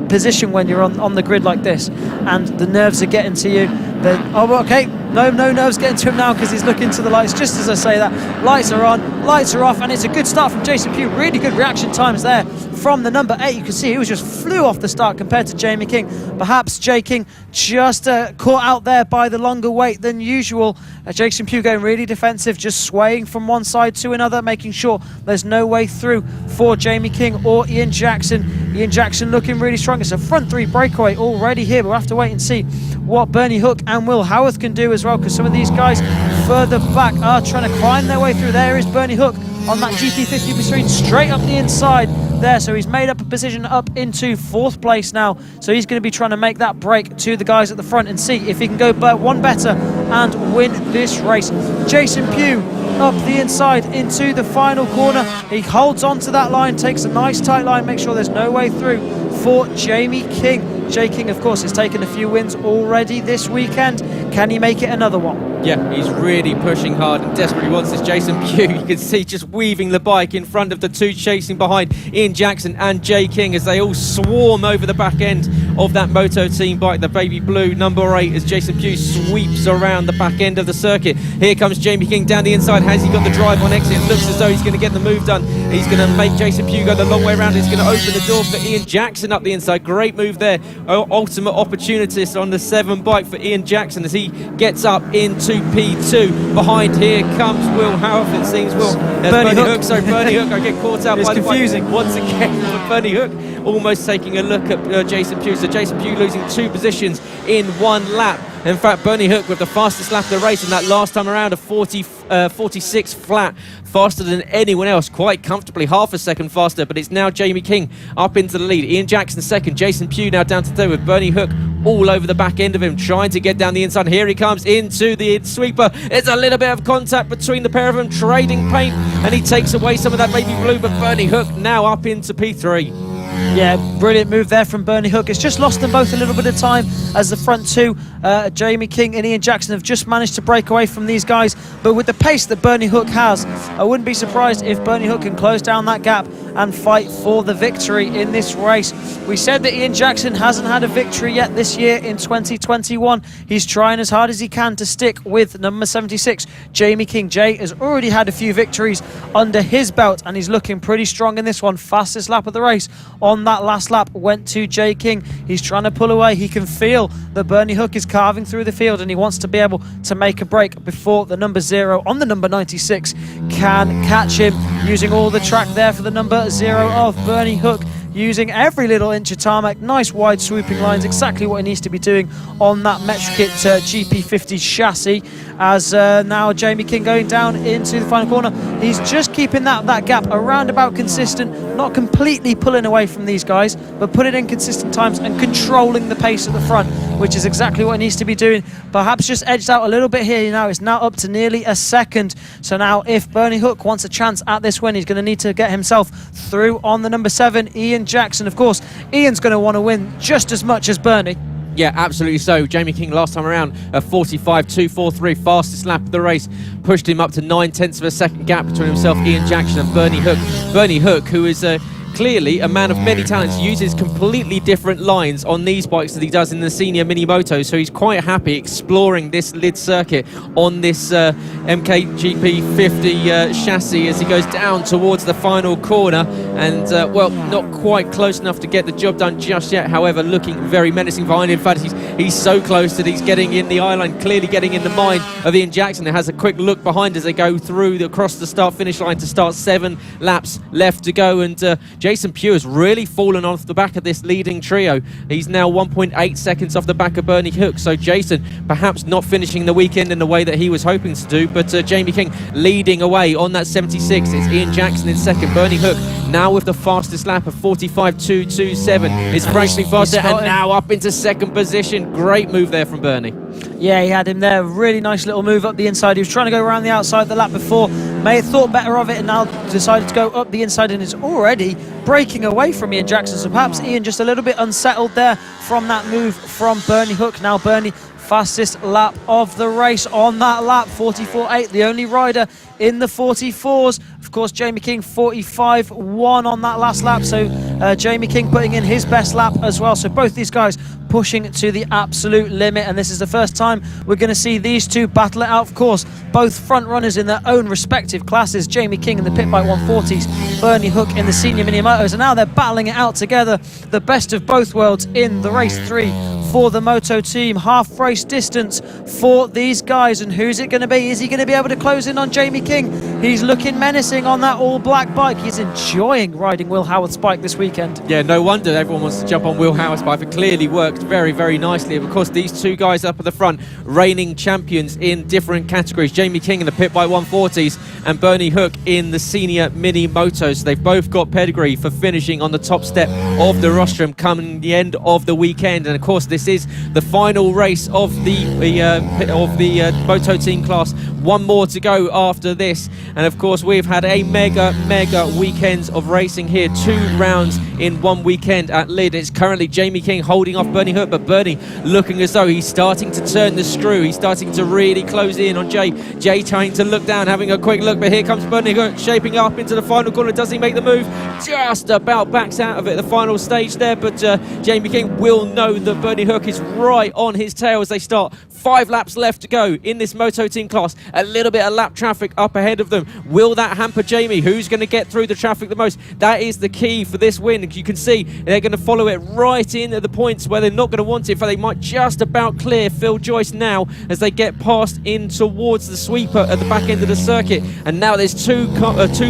position when you're on the grid like this and the nerves are getting to you. Okay, no nerves getting to him now because he's looking to the lights. Just as I say that, lights are on, lights are off, and it's a good start from Jason Pugh. Really good reaction times there from the number 8. You can see he was just flew off the start compared to Jamie King. Perhaps Jay King just caught out there by the longer wait than usual. Jason Pugh going really defensive, just swaying from one side to another, making sure there's no way through for Jamie King or Ian Jackson. Ian Jackson looking really strong. It's a front 3 breakaway already here, but we'll have to wait and see what Bernie Hook and Will Howarth can do as well, because some of these guys further back are trying to climb their way through. There is Bernie Hook on that GP50 machine, straight up the inside there, so he's made up a position up into 4th place now, so he's going to be trying to make that break to the guys at the front and see if he can go one better and win this race. Jason Pugh up the inside into the final corner. He holds on to that line, takes a nice tight line, makes sure there's no way through for Jamie King. Jay King, of course, has taken a few wins already this weekend. Can he make it another one? Yeah, he's really pushing hard and desperately wants this. Jason Pugh, you can see, just weaving the bike in front of the two chasing behind, Ian Jackson and Jay King, as they all swarm over the back end of that Moto team bike, the baby blue number 8, as Jason Pugh sweeps around the back end of the circuit. Here comes Jamie King down the inside. Has he got the drive on exit? It looks as though he's going to get the move done. He's going to make Jason Pugh go the long way around. He's going to open the door for Ian Jackson up the inside. Great move there. Ultimate opportunist on the 7 bike for Ian Jackson as he gets up into P2. Behind here comes Will Howarth, it seems. Bernie Hook. Bernie Hook. I get caught out by confusing. the bike once again for Bernie Hook. Almost taking a look at Jason Pugh. So Jason Pugh losing 2 positions in 1 lap. In fact, Bernie Hook with the fastest lap of the race, and that last time around a 46 flat, faster than anyone else, quite comfortably, half a second faster. But it's now Jamie King up into the lead. Ian Jackson second, Jason Pugh now down to third, with Bernie Hook all over the back end of him, trying to get down the inside. Here he comes into the sweeper. There's a little bit of contact between the pair of them, trading paint, and he takes away some of that baby blue. But Bernie Hook now up into P3. Yeah, brilliant move there from Bernie Hook. It's just lost them both a little bit of time as the front two, Jamie King and Ian Jackson, have just managed to break away from these guys. But with the pace that Bernie Hook has, I wouldn't be surprised if Bernie Hook can close down that gap and fight for the victory in this race. We said that Ian Jackson hasn't had a victory yet this year in 2021. He's trying as hard as he can to stick with number 76, Jamie King. Jay has already had a few victories under his belt, and he's looking pretty strong in this one. Fastest lap of the race on that last lap went to Jay King. He's trying to pull away. He can feel that Bernie Hook is carving through the field, and he wants to be able to make a break before the number 0 on the number 96 can catch him, using all the track there for the number 0 of Bernie Hook, using every little inch of tarmac. Nice wide swooping lines, exactly what he needs to be doing on that Metrokit GP50 chassis. As now Jamie King going down into the final corner. He's just keeping that gap around about consistent, not completely pulling away from these guys, but putting in consistent times and controlling the pace at the front, which is exactly what he needs to be doing. Perhaps just edged out a little bit here now. It's now up to nearly a second. So now if Bernie Hook wants a chance at this win, he's going to need to get himself through on the number 7, Ian Jackson. Of course, Ian's going to want to win just as much as Bernie. Yeah, absolutely so. Jamie King last time around, a 45.243, fastest lap of the race, pushed him up to 9/10 of a second gap between himself, Ian Jackson, and Bernie Hook. Bernie Hook, who is clearly a man of many talents, uses completely different lines on these bikes that he does in the senior mini moto, so he's quite happy exploring this Lydd circuit on this MKGP50 chassis as he goes down towards the final corner, and well, not quite close enough to get the job done just yet. However, looking very menacing behind him. In fact, he's so close that he's getting in the eye line, clearly getting in the mind of Ian Jackson. There has a quick look behind as they go through across the start-finish line to start. 7 laps left to go, and Jason Pugh has really fallen off the back of this leading trio. He's now 1.8 seconds off the back of Bernie Hook, so Jason perhaps not finishing the weekend in the way that he was hoping to do, but Jamie King leading away on that 76. It's Ian Jackson in second. Bernie Hook now with the fastest lap of 45.227. It's fractionally faster, and now up into second position. Great move there from Bernie. Yeah, he had him there. Really nice little move up the inside. He was trying to go around the outside the lap before. May have thought better of it and now decided to go up the inside, and is already breaking away from Ian Jackson. So perhaps Ian just a little bit unsettled there from that move from Bernie Hook. Now Bernie, fastest lap of the race on that lap, 44.8, the only rider in the 44s. Of course, Jamie King 45.1 on that last lap, so Jamie King putting in his best lap as well. So both these guys pushing to the absolute limit, and this is the first time we're going to see these two battle it out. Of course, both front runners in their own respective classes, Jamie King in the pit bike 140s, Bernie Hook in the senior mini motos, and now they're battling it out together. The best of both worlds in the race 3 for the Moto team. Half race distance for these guys, and who's it going to be? Is he going to be able to close in on Jamie King? He's looking menacing on that all black bike. He's enjoying riding Will Howard's bike this weekend. Yeah, no wonder everyone wants to jump on Will Howard's bike. It clearly worked very, very nicely. Of course, these two guys up at the front, reigning champions in different categories. Jamie King in the pit bike 140s and Bernie Hook in the senior mini motos. They've both got pedigree for finishing on the top step of the rostrum coming the end of the weekend. And of course, this is the final race of the Moto team class. One more to go after this, and of course we've had a mega weekend of racing here. 2 rounds in one weekend at Lydd. It's currently Jamie King holding off Bernie Hook, but Bernie looking as though he's starting to turn the screw. He's starting to really close in on Jay. Jay trying to look down, having a quick look, but here comes Bernie Hook shaping up into the final corner. Does he make the move? Just about backs out of it, the final stage there, but Jamie King will know that Bernie Hook is right on his tail as they start. 5 laps left to go in this Moto team class. A little bit of lap traffic up ahead of them. Will that hamper Jamie? Who's going to get through the traffic the most? That is the key for this win. You can see they're going to follow it right in at the points where they're not going to want it, but they might just about clear Phil Joyce now as they get past in towards the sweeper at the back end of the circuit. And now there's two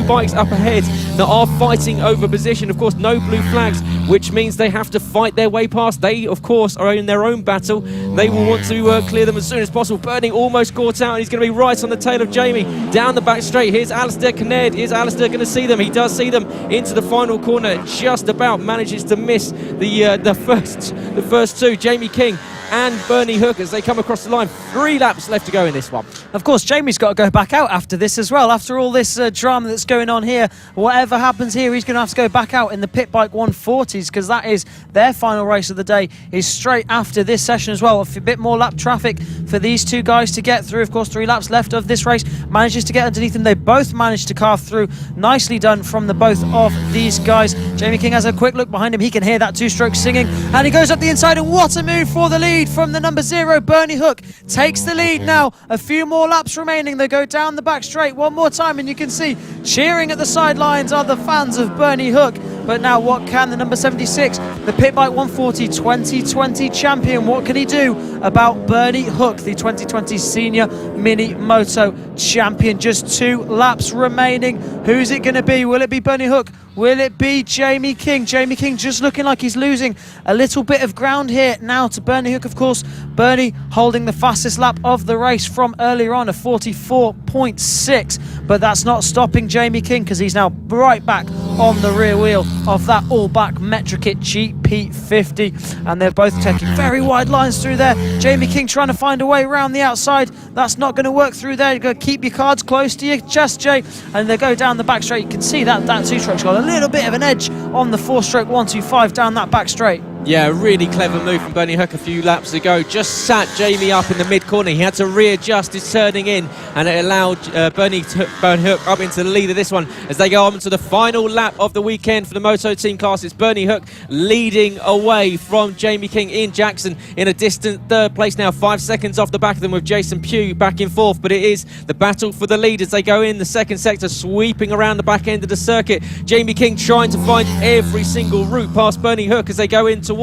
bikes up ahead that are fighting over position. Of course, no blue flags, which means they have to fight their way past. They, of course, are in their own battle. They will want to clear them as soon as possible. Bernie almost caught out, and he's going to be right on the tail of Jamie. Down the back straight, here's Alistair Kinnaird. Is Alistair going to see them? He does see them into the final corner. Just about manages to miss the first two. Jamie King and Bernie Hook as they come across the line. 3 laps left to go in this one. Of course, Jamie's got to go back out after this as well. After all this drama that's going on here, whatever happens here, he's going to have to go back out in the Pit Bike 140s because that is their final race of the day, is straight after this session as well. A bit more lap traffic for these two guys to get through. Of course, 3 laps left of this race. Manages to get underneath them. They both managed to carve through. Nicely done from the both of these guys. Jamie King has a quick look behind him. He can hear that 2-stroke singing, and he goes up the inside, and what a move for the lead from the number 0, Bernie Hook. Takes the lead now. A few more laps remaining. They go down the back straight one more time, and you can see cheering at the sidelines are the fans of Bernie Hook. But now what can the number 76, the Pit Bike 140 2020 champion, what can he do about Bernie Hook, the 2020 Senior Mini Moto champion? Just 2 laps remaining. Who's it going to be? Will it be Bernie Hook? Will it be Jamie King? Jamie King just looking like he's losing a little bit of ground here now to Bernie Hook, of course. Bernie holding the fastest lap of the race from earlier on, a 44.6. But that's not stopping Jamie King because he's now right back on the rear wheel of that all-back Metrokit GP50. And they're both taking very wide lines through there. Jamie King trying to find a way around the outside. That's not going to work through there. You've got to keep your cards close to your chest, Jay. And they go down the back straight. You can see that 2-stroke's got a little bit of an edge on the 4-stroke 125 down that back straight. Yeah, really clever move from Bernie Hook a few laps ago. Just sat Jamie up in the mid-corner. He had to readjust his turning in, and it allowed Bernie Hook up into the lead of this one as they go on to the final lap of the weekend for the Moto team class. It's Bernie Hook leading away from Jamie King. Ian Jackson in a distant 3rd place now, 5 seconds off the back of them with Jason Pugh back in 4th. But it is the battle for the lead as they go in the 2nd sector, sweeping around the back end of the circuit. Jamie King trying to find every single route past Bernie Hook as they go in towards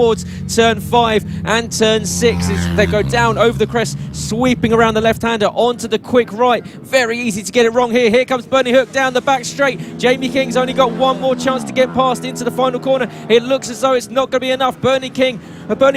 turn 5 and turn 6. They go down over the crest, sweeping around the left-hander onto the quick right. Very easy to get it wrong here. Here comes Bernie Hook down the back straight. Jamie King's only got one more chance to get past into the final corner. It looks as though it's not going to be enough. Bernie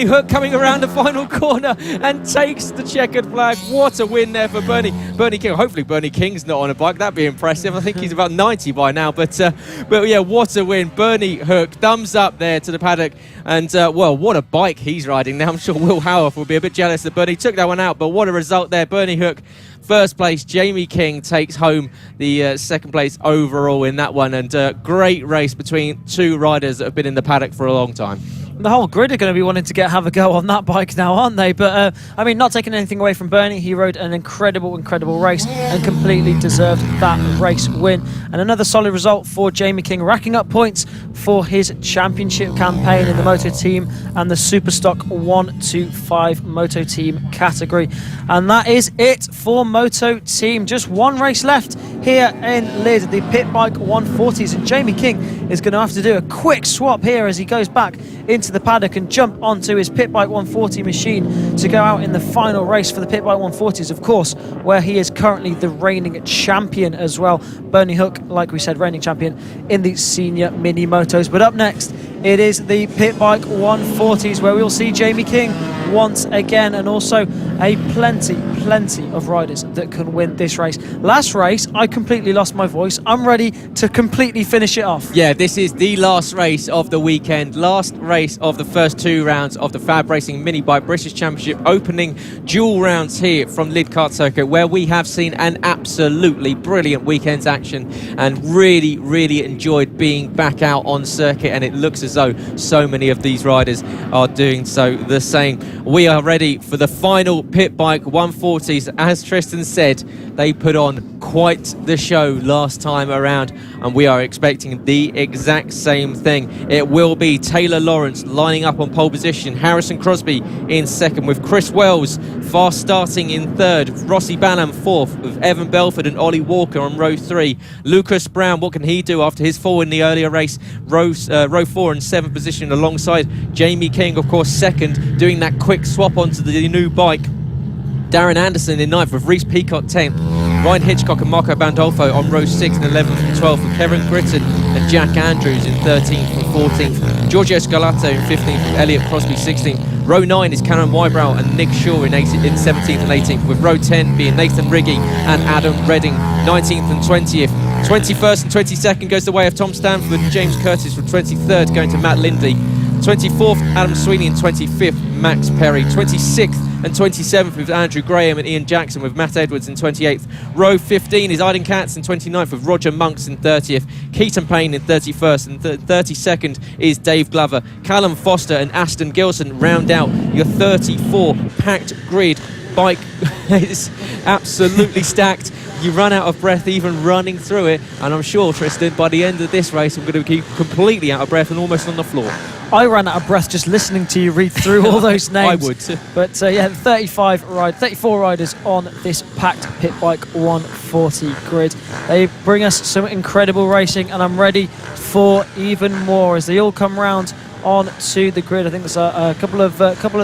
Hook coming around the final corner and takes the checkered flag. What a win there for Bernie King. Hopefully Bernie King's not on a bike. That'd be impressive. I think he's about 90 by now. But yeah, what a win. Bernie Hook, thumbs up there to the paddock. And well, what a bike he's riding now. I'm sure Will Howarth will be a bit jealous that Bernie took that one out. But what a result there. Bernie Hook, 1st place. Jamie King takes home the 2nd place overall in that one. And great race between 2 riders that have been in the paddock for a long time. The whole grid are going to be wanting to have a go on that bike now, aren't they? But, I mean, not taking anything away from Bernie. He rode an incredible race and completely deserved that race win. And another solid result for Jamie King, racking up points for his championship campaign in the Moto team and the Superstock 1-5 Moto team category. And that is it for Moto team. Just 1 race left here in Lydd, the Pit Bike 140s. And Jamie King is going to have to do a quick swap here as he goes back into the paddock and jump onto his Pit Bike 140 machine to go out in the final race for the Pit Bike 140s, of course, where he is currently the reigning champion as well. Bernie Hook, like we said, reigning champion in the Senior Mini Motos. But up next, it is the Pit Bike 140s where we'll see Jamie King once again, and also a plenty of riders that can win this race. Last race, I completely lost my voice. I'm ready to completely finish it off. Yeah, this is the last race of the weekend, last race of the first 2 rounds of the FAB-Racing Minibike British Championship, opening dual rounds here from Lydd Kart Circuit, where we have seen an absolutely brilliant weekend's action and really enjoyed being back out on circuit, and it looks as though so many of these riders are doing so the same. We are ready for the final pit bike 140s. As Tristan said, they put on quite the show last time around, and we are expecting the exact same thing. It will be Taylor Lawrence lining up on pole position, Harrison Crosby in second, with Chris Wells fast starting in third, Rossi Banham fourth, with Evan Belford and Ollie Walker on row 3. Lucas Brown, what can he do after his fall in the earlier race? Row 4 and 7th position, alongside Jamie King, of course, second, doing that quick swap onto the new bike. Darren Anderson in 9th, with Reece Peacock 10th. Ryan Hitchcock and Marco Bandolfo on row 6 and 11th and 12th, with Kevin Gritton and Jack Andrews in 13th and 14th. Giorgio Scalato in 15th, with Elliot Crosby 16th. Row 9 is Cameron Wybrow and Nick Shaw in 17th and 18th, with row 10 being Nathan Riggy and Adam Redding 19th and 20th. 21st and 22nd goes the way of Tom Stanford and James Curtis, with 23rd going to Matt Lindley. 24th, Adam Sweeney, and 25th, Max Perry. 26th and 27th with Andrew Graham and Ian Jackson, with Matt Edwards in 28th. Row 15 is Aiden Katz in 29th, with Roger Monks in 30th. Keaton Payne in 31st, and 32nd is Dave Glover. Callum Foster and Aston Gilson round out your 34 packed grid. Bike is absolutely stacked. You run out of breath even running through it, and I'm sure, Tristan, by the end of this race I'm going to be completely out of breath and almost on the floor. I ran out of breath just listening to you read through all those names. I would too. But yeah, 34 riders on this packed pit bike 140 grid. They bring us some incredible racing, and I'm ready for even more as they all come round on to the grid. I think there's a couple at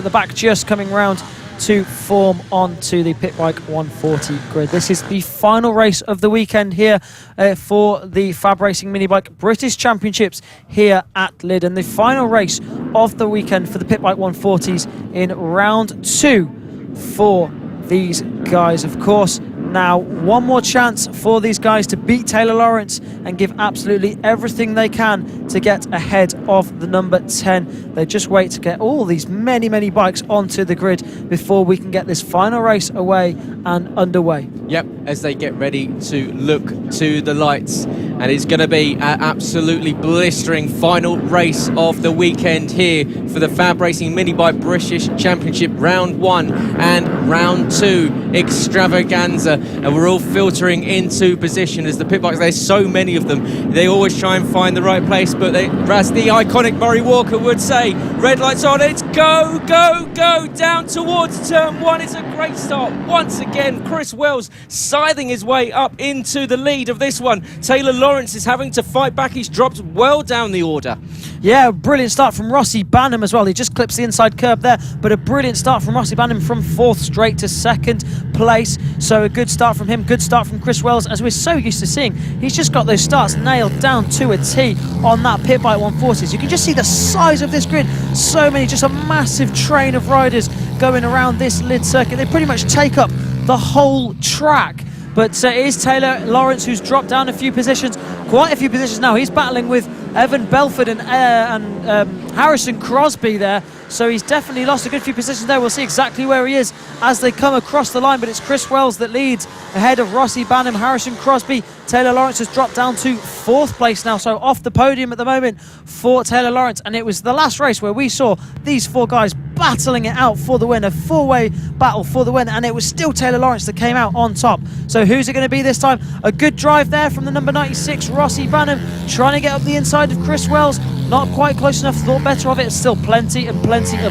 the back just coming round to form onto the pit bike 140 grid. This is the final race of the weekend here for the FAB-Racing Minibike British Championships here at Lydd, and the final race of the weekend for the pit bike 140s in round 2 for these guys. Of course, now one more chance for these guys to beat Taylor Lawrence and give absolutely everything they can to get ahead of the number 10. They just wait to get all these many bikes onto the grid before we can get this final race away and underway. Yep, as they get ready to look to the lights, and it's going to be an absolutely blistering final race of the weekend here for the FAB-Racing Minibike British Championship round 1 and round 2 extravaganza, and we're all filtering into position as the pit bikes, there's so many of them, they always try and find the right place, but as the iconic Murray Walker would say, red lights on, it's go down towards turn 1. It's a great start once again. Chris Wells scything his way up into the lead of this one. Taylor Lawrence is having to fight back. He's dropped well down the order. Yeah, brilliant start from Rossi Banham as well. He just clips the inside curb there, but a brilliant start from Rossi Banham from 4th straight to 2nd place. So a good start from him, good start from Chris Wells, as we're so used to seeing. He's just got those starts nailed down to a T on that pit bike 140s. You can just see the size of this grid. So many, just a massive train of riders going around this Lydd circuit. They pretty much take up the whole track. But it is Taylor Lawrence who's dropped down a few positions, quite a few positions now. He's battling with Evan Belford and Harrison Crosby there. So he's definitely lost a good few positions there. We'll see exactly where he is as they come across the line. But it's Chris Wells that leads ahead of Rossi Banham, Harrison Crosby. Taylor Lawrence has dropped down to 4th place now. So off the podium at the moment for Taylor Lawrence. And it was the last race where we saw these 4 guys battling it out for the win, a 4-way battle for the win, and it was still Taylor Lawrence that came out on top. So who's it going to be this time? A good drive there from the number 96 Rossi Banham, trying to get up the inside of Chris Wells. Not quite close enough, thought better of it. Still plenty of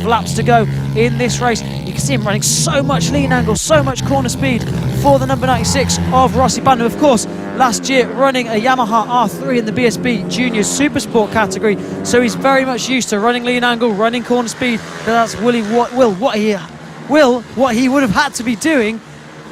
laps to go in this race. You can see him running so much lean angle, so much corner speed for the number 96 of Rossi Banham. Of course, last year running a Yamaha R3 in the BSB Junior Supersport category, so he's very much used to running lean angle, running corner speed. That's what he would have had to be doing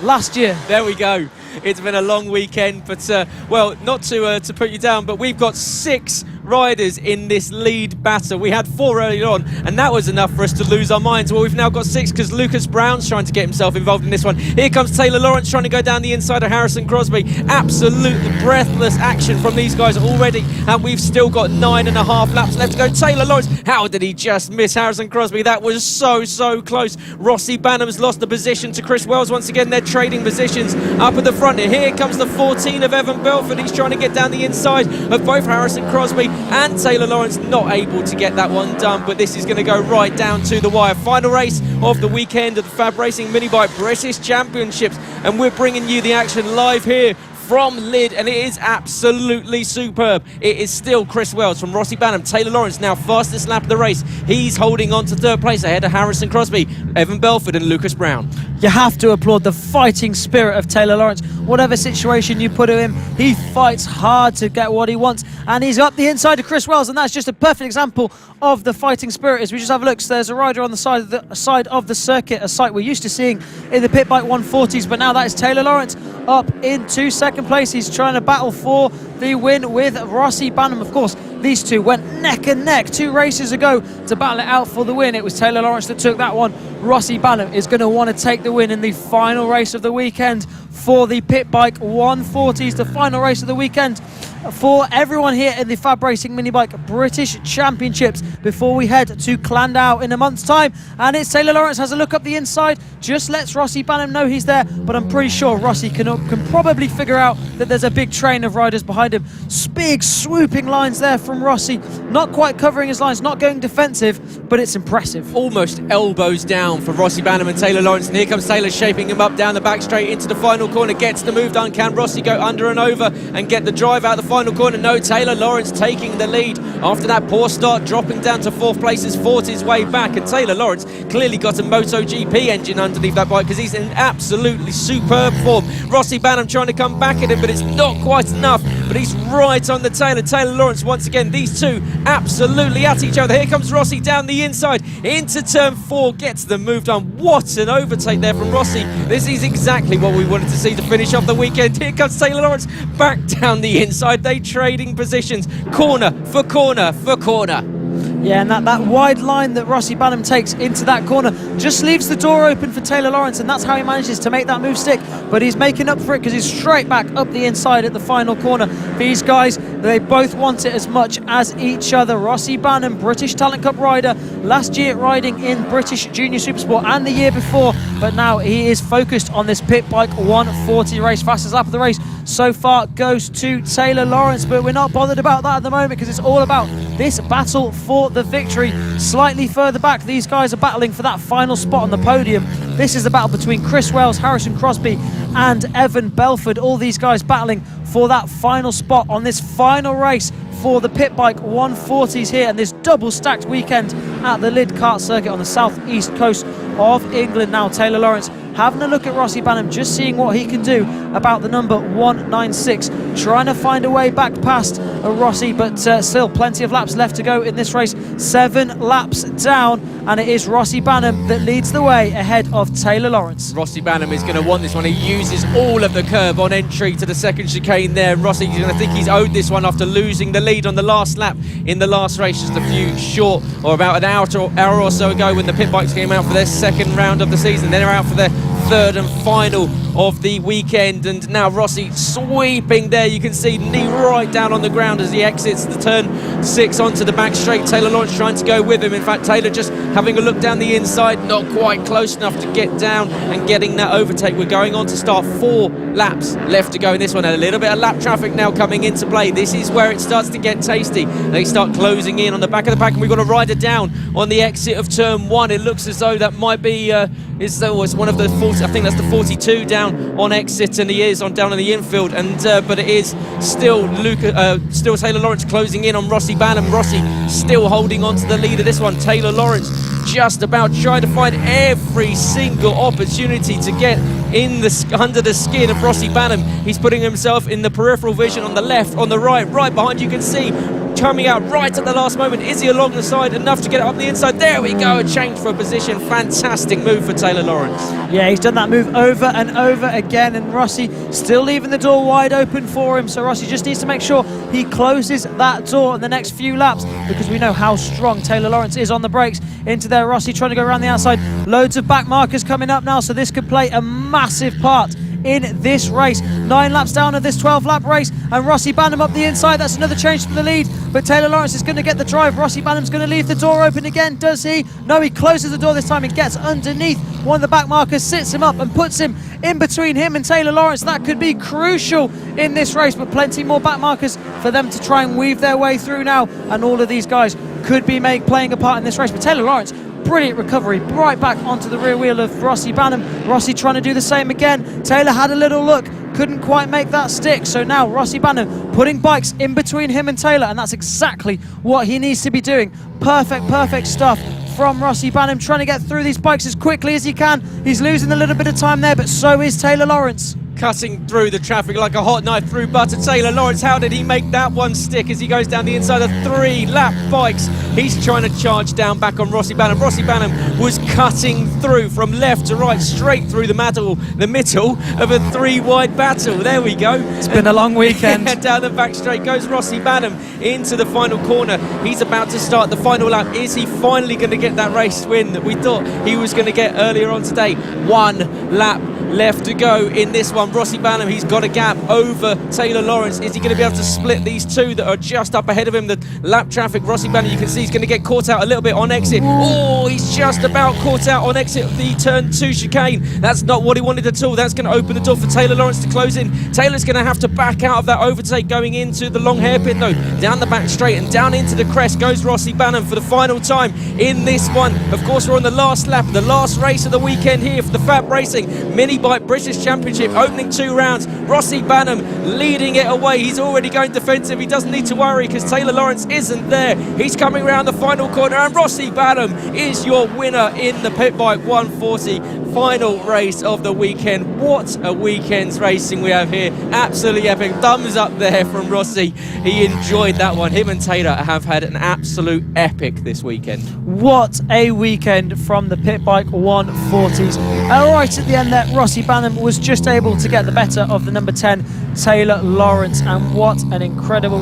last year. There we go. It's been a long weekend, but well, not to put you down, but we've got 6 riders in this lead battle. We had 4 early on, and that was enough for us to lose our minds. Well, we've now got 6 because Lucas Brown's trying to get himself involved in this one. Here comes Taylor Lawrence trying to go down the inside of Harrison Crosby. Absolutely breathless action from these guys already, and we've still got 9.5 laps left to go. Taylor Lawrence, how did he just miss Harrison Crosby? That was so close. Rossi Banham's lost the position to Chris Wells. Once again, they're trading positions up at the front. Here comes the 14 of Evan Belford. He's trying to get down the inside of both Harrison Crosby and Taylor Lawrence. Not able to get that one done, but this is going to go right down to the wire. Final race of the weekend of the FAB-Racing Minibike British Championships, and we're bringing you the action live here from Lydd, and it is absolutely superb. It is still Chris Wells from Rossi Banham. Taylor Lawrence now fastest lap of the race. He's holding on to 3rd place ahead of Harrison Crosby, Evan Belford and Lucas Brown. You have to applaud the fighting spirit of Taylor Lawrence. Whatever situation you put him in, he fights hard to get what he wants, and he's up the inside of Chris Wells, and that's just a perfect example of the fighting spirit. As we just have a look, so there's a rider on the side of the circuit, a sight we're used to seeing in the pit bike 140s, but now that is Taylor Lawrence up into 2nd place. He's trying to battle for the win with Rossi Banham. Of course, these two went neck and neck 2 races ago to battle it out for the win. It was Taylor Lawrence that took that one. Rossi Banham is going to want to take the win in the final race of the weekend for the pit bike 140s, the final race of the weekend for everyone here in the FAB-Racing Minibike British Championships before we head to Clandau in a month's time. And it's Taylor Lawrence has a look up the inside, just lets Rossi Banham know he's there, but I'm pretty sure Rossi can probably figure out that there's a big train of riders behind him. Big swooping lines there from Rossi, not quite covering his lines, not going defensive, but it's impressive. Almost elbows down for Rossi Banham and Taylor Lawrence, and here comes Taylor shaping him up down the back straight into the final corner, gets the move done. Can Rossi go under and over and get the drive out the final corner? No, Taylor Lawrence taking the lead after that poor start, dropping down to 4th place, has fought his way back, and Taylor Lawrence clearly got a Moto GP engine underneath that bike because he's in absolutely superb form. Rossi Banham trying to come back at him, but it's not quite enough, but he's right on the tail of Taylor Lawrence once again. These two absolutely at each other. Here comes Rossi down the inside into turn 4, gets the move done. What an overtake there from Rossi. This is exactly what we wanted to see to finish off the weekend. Here comes Taylor Lawrence back down the inside. They trading positions, corner for corner for corner. Yeah, and that wide line that Rossi Banham takes into that corner just leaves the door open for Taylor Lawrence, and that's how he manages to make that move stick. But he's making up for it because he's straight back up the inside at the final corner. These guys, they both want it as much as each other. Rossi Banham, British Talent Cup rider, last year riding in British Junior Supersport and the year before, but now he is focused on this pit bike 140 race. Fastest lap of the race so far goes to Taylor Lawrence, but we're not bothered about that at the moment because it's all about this battle for the victory. Slightly further back, these guys are battling for that final spot on the podium. This is the battle between Chris Wells, Harrison Crosby and Evan Belford. All these guys battling for that final spot on this final race for the pit bike 140s here, and this double stacked weekend at the Lydd kart circuit on the southeast coast of England. Now Taylor Lawrence having a look at Rossi Banham, just seeing what he can do about the number 196, trying to find a way back past Rossi, but still plenty of laps left to go in this race. 7 laps down, and it is Rossi Banham that leads the way ahead of Taylor Lawrence. Rossi Banham is going to want this one. He uses all of the curb on entry to the 2nd chicane there. Rossi is going to think he's owed this one after losing the lead on the last lap in the last race, just a few short, or about an hour or so ago when the pit bikes came out for their 2nd round of the season. Then they're out for their 3rd and final of the weekend, and now Rossi sweeping there. You can see knee right down on the ground as he exits the turn 6 onto the back straight. Taylor Lawrence trying to go with him. In fact, Taylor just having a look down the inside, not quite close enough to get down and getting that overtake. We're going on to start 4 laps left to go in this one, and a little bit of lap traffic now coming into play. This is where it starts to get tasty. They start closing in on the back of the pack, and we've got a rider down on the exit of turn 1. It looks as though that might be it's one of the 40, I think that's the 42 down on exit, and he is down on the infield, and but it is still Taylor Lawrence closing in on Rossi Banham. Rossi still holding on to the lead of this one. Taylor Lawrence just about trying to find every single opportunity to get under the skin of Rossi Banham. He's putting himself in the peripheral vision on the left, on the right behind. You can see coming out right at the last moment. Is he along the side enough to get it up the inside? There we go, a change for position. Fantastic move for Taylor Lawrence. Yeah, he's done that move over and over again, and Rossi still leaving the door wide open for him. So Rossi just needs to make sure he closes that door in the next few laps, because we know how strong Taylor Lawrence is on the brakes. Into there, Rossi trying to go around the outside. Loads of back markers coming up now, so this could play a massive part in this race. 9 laps down of this 12-lap race, and Rossi Banham up the inside. That's another change for the lead, but Taylor Lawrence is going to get the drive. Rossi Banham's going to leave the door open again, does he? No, he closes the door this time and gets underneath one of the back markers, sits him up and puts him in between him and Taylor Lawrence. That could be crucial in this race, but plenty more back markers for them to try and weave their way through now, and all of these guys could be playing a part in this race. But Taylor Lawrence, brilliant recovery, right back onto the rear wheel of Rossi Banham. Rossi trying to do the same again. Taylor had a little look, couldn't quite make that stick. So now Rossi Banham putting bikes in between him and Taylor, and that's exactly what he needs to be doing. Perfect stuff from Rossi Banham, trying to get through these bikes as quickly as he can. He's losing a little bit of time there, but so is Taylor Lawrence. Cutting through the traffic like a hot knife through butter. Taylor Lawrence, how did he make that one stick as he goes down the inside of 3-lap bikes? He's trying to charge down back on Rossi Banham. Rossi Banham was cutting through from left to right, straight through the middle of a 3-wide battle. There we go. It's been a long weekend. Down the back straight goes Rossi Banham into the final corner. He's about to start the final lap. Is he finally going to get that race win that we thought he was going to get earlier on today? 1 lap left to go in this one. Rossi Banham, he's got a gap over Taylor Lawrence. Is he going to be able to split these two that are just up ahead of him? The lap traffic, Rossi Banham, you can see he's going to get caught out a little bit on exit. Oh, he's just about caught out on exit of the turn 2 chicane. That's not what he wanted at all. That's going to open the door for Taylor Lawrence to close in. Taylor's going to have to back out of that overtake going into the long hairpin though. Down the back straight and down into the crest goes Rossi Banham for the final time in this one. Of course, we're on the last lap, the last race of the weekend here for the FAB-Racing Minibike British Championship, opening 2 rounds. Rossi Banham leading it away. He's already going defensive. He doesn't need to worry because Taylor Lawrence isn't there. He's coming around the final corner, and Rossi Banham is your winner in the Pit Bike 140 final race of the weekend. What a weekend's racing we have here. Absolutely epic. Thumbs up there from Rossi. He enjoyed that one. Him and Taylor have had an absolute epic this weekend. What a weekend from the Pit Bike 140s. Right at the end there, Rossi Banham was just able to get the better of the number 10 Taylor Lawrence, and what an incredible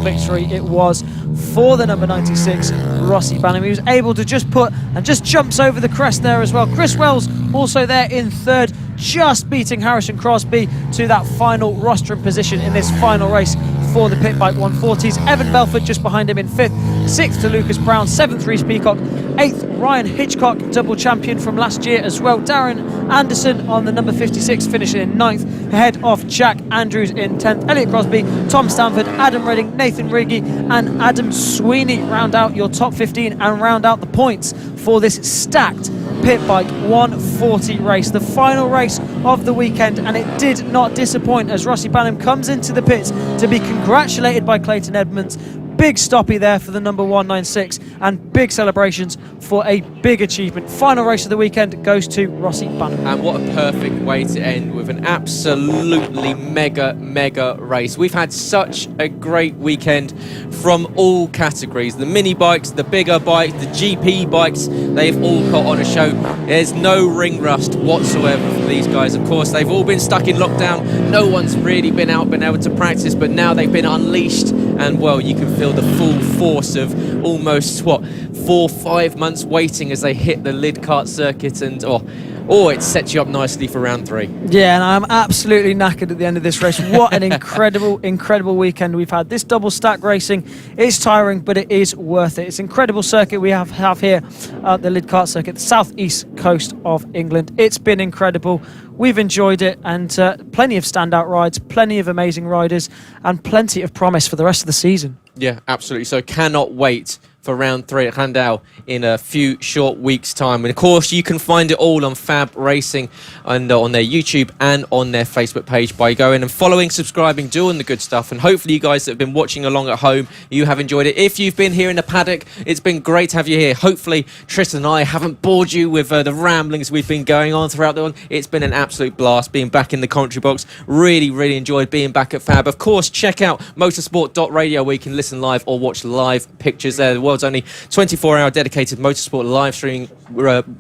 victory it was for the number 96 Rossi Banham. He was able to just jumps over the crest there as well. Chris Wells also there in 3rd, just beating Harrison Crosby to that final rostrum position in this final race for the Pit Bike 140s. Evan Belford just behind him in 5th, 6th to Lucas Brown, 7th Reece Peacock, 8th Ryan Hitchcock, double champion from last year as well. Darren Anderson on the number 56 finishing in 9th, ahead of Jack Andrews in 10th. Elliot Crosby, Tom Stanford, Adam Redding, Nathan Riggy and Adam Sweeney round out your top 15 and round out the points for this stacked Pit Bike 140 race, the final race of the weekend, and it did not disappoint as Rossi Banham comes into the pits to be congratulated by Clayton Edmonds. Big stoppie there for the number 196 and big celebrations for a big achievement. Final race of the weekend goes to Rossi Banham. And what a perfect way to end with an absolutely mega race. We've had such a great weekend from all categories. The mini bikes, the bigger bikes, the GP bikes, they've all put on a show. There's no ring rust whatsoever for these guys. Of course, they've all been stuck in lockdown. No one's really been able to practice, but now they've been unleashed, and well, you can feel the full force of almost 4-5 months waiting as they hit the Lydd kart circuit, and it sets you up nicely for round 3. Yeah, and I'm absolutely knackered at the end of this race. What an incredible weekend we've had. This double stack racing is tiring, but it is worth it. It's an incredible circuit we have here at the Lydd kart circuit, the southeast coast of England. It's been incredible. We've enjoyed it, and plenty of standout rides, plenty of amazing riders, and plenty of promise for the rest of the season. Yeah, absolutely. So cannot wait for round 3 at Handau in a few short weeks' time. And of course, you can find it all on FAB-Racing and on their YouTube and on their Facebook page by going and following, subscribing, doing the good stuff. And hopefully you guys that have been watching along at home, you have enjoyed it. If you've been here in the paddock, it's been great to have you here. Hopefully Tristan and I haven't bored you with the ramblings we've been going on throughout the one. It's been an absolute blast being back in the commentary box. Really enjoyed being back at FAB. Of course, check out motorsport.radio where you can listen live or watch live pictures there. The world's only 24-hour dedicated motorsport live streaming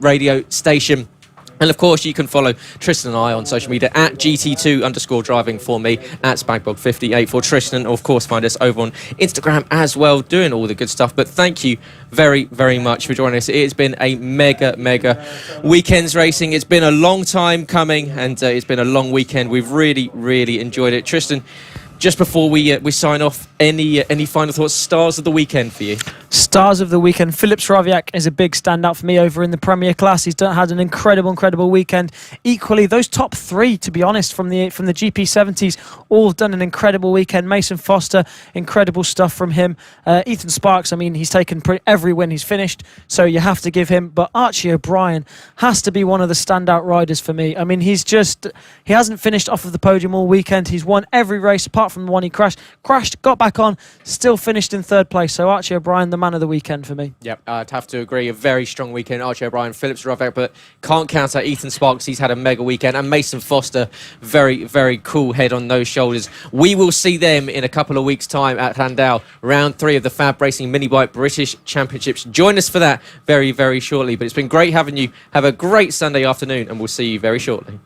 radio station. And of course, you can follow Tristan and I on social media at GT2_driving for me, at Spagbog58 for Tristan. Or of course, find us over on Instagram as well, doing all the good stuff. But thank you very much for joining us. It's been a mega weekends racing. It's been a long time coming, and it's been a long weekend. We've really enjoyed it. Tristan, just before we sign off, any final thoughts? Stars of the weekend for you? Stars of the weekend. Philipp Sraviak is a big standout for me over in the Premier class. He's had an incredible weekend. Equally, those top 3, to be honest, from the GP70s, all done an incredible weekend. Mason Foster, incredible stuff from him. Ethan Sparks, I mean, he's taken every win he's finished, so you have to give him. But Archie O'Brien has to be one of the standout riders for me. I mean, he hasn't finished off of the podium all weekend. He's won every race apart from the one he crashed, got back on, still finished in 3rd place. So Archie O'Brien, the man of the weekend for me. Yep, I'd have to agree. A very strong weekend. Archie O'Brien, Philipp Sraviak, but can't count out Ethan Sparks. He's had a mega weekend. And Mason Foster, very cool head on those shoulders. We will see them in a couple of weeks' time at Handau, round 3 of the FAB-Racing Minibike British Championships. Join us for that very shortly. But it's been great having you. Have a great Sunday afternoon, and we'll see you very shortly.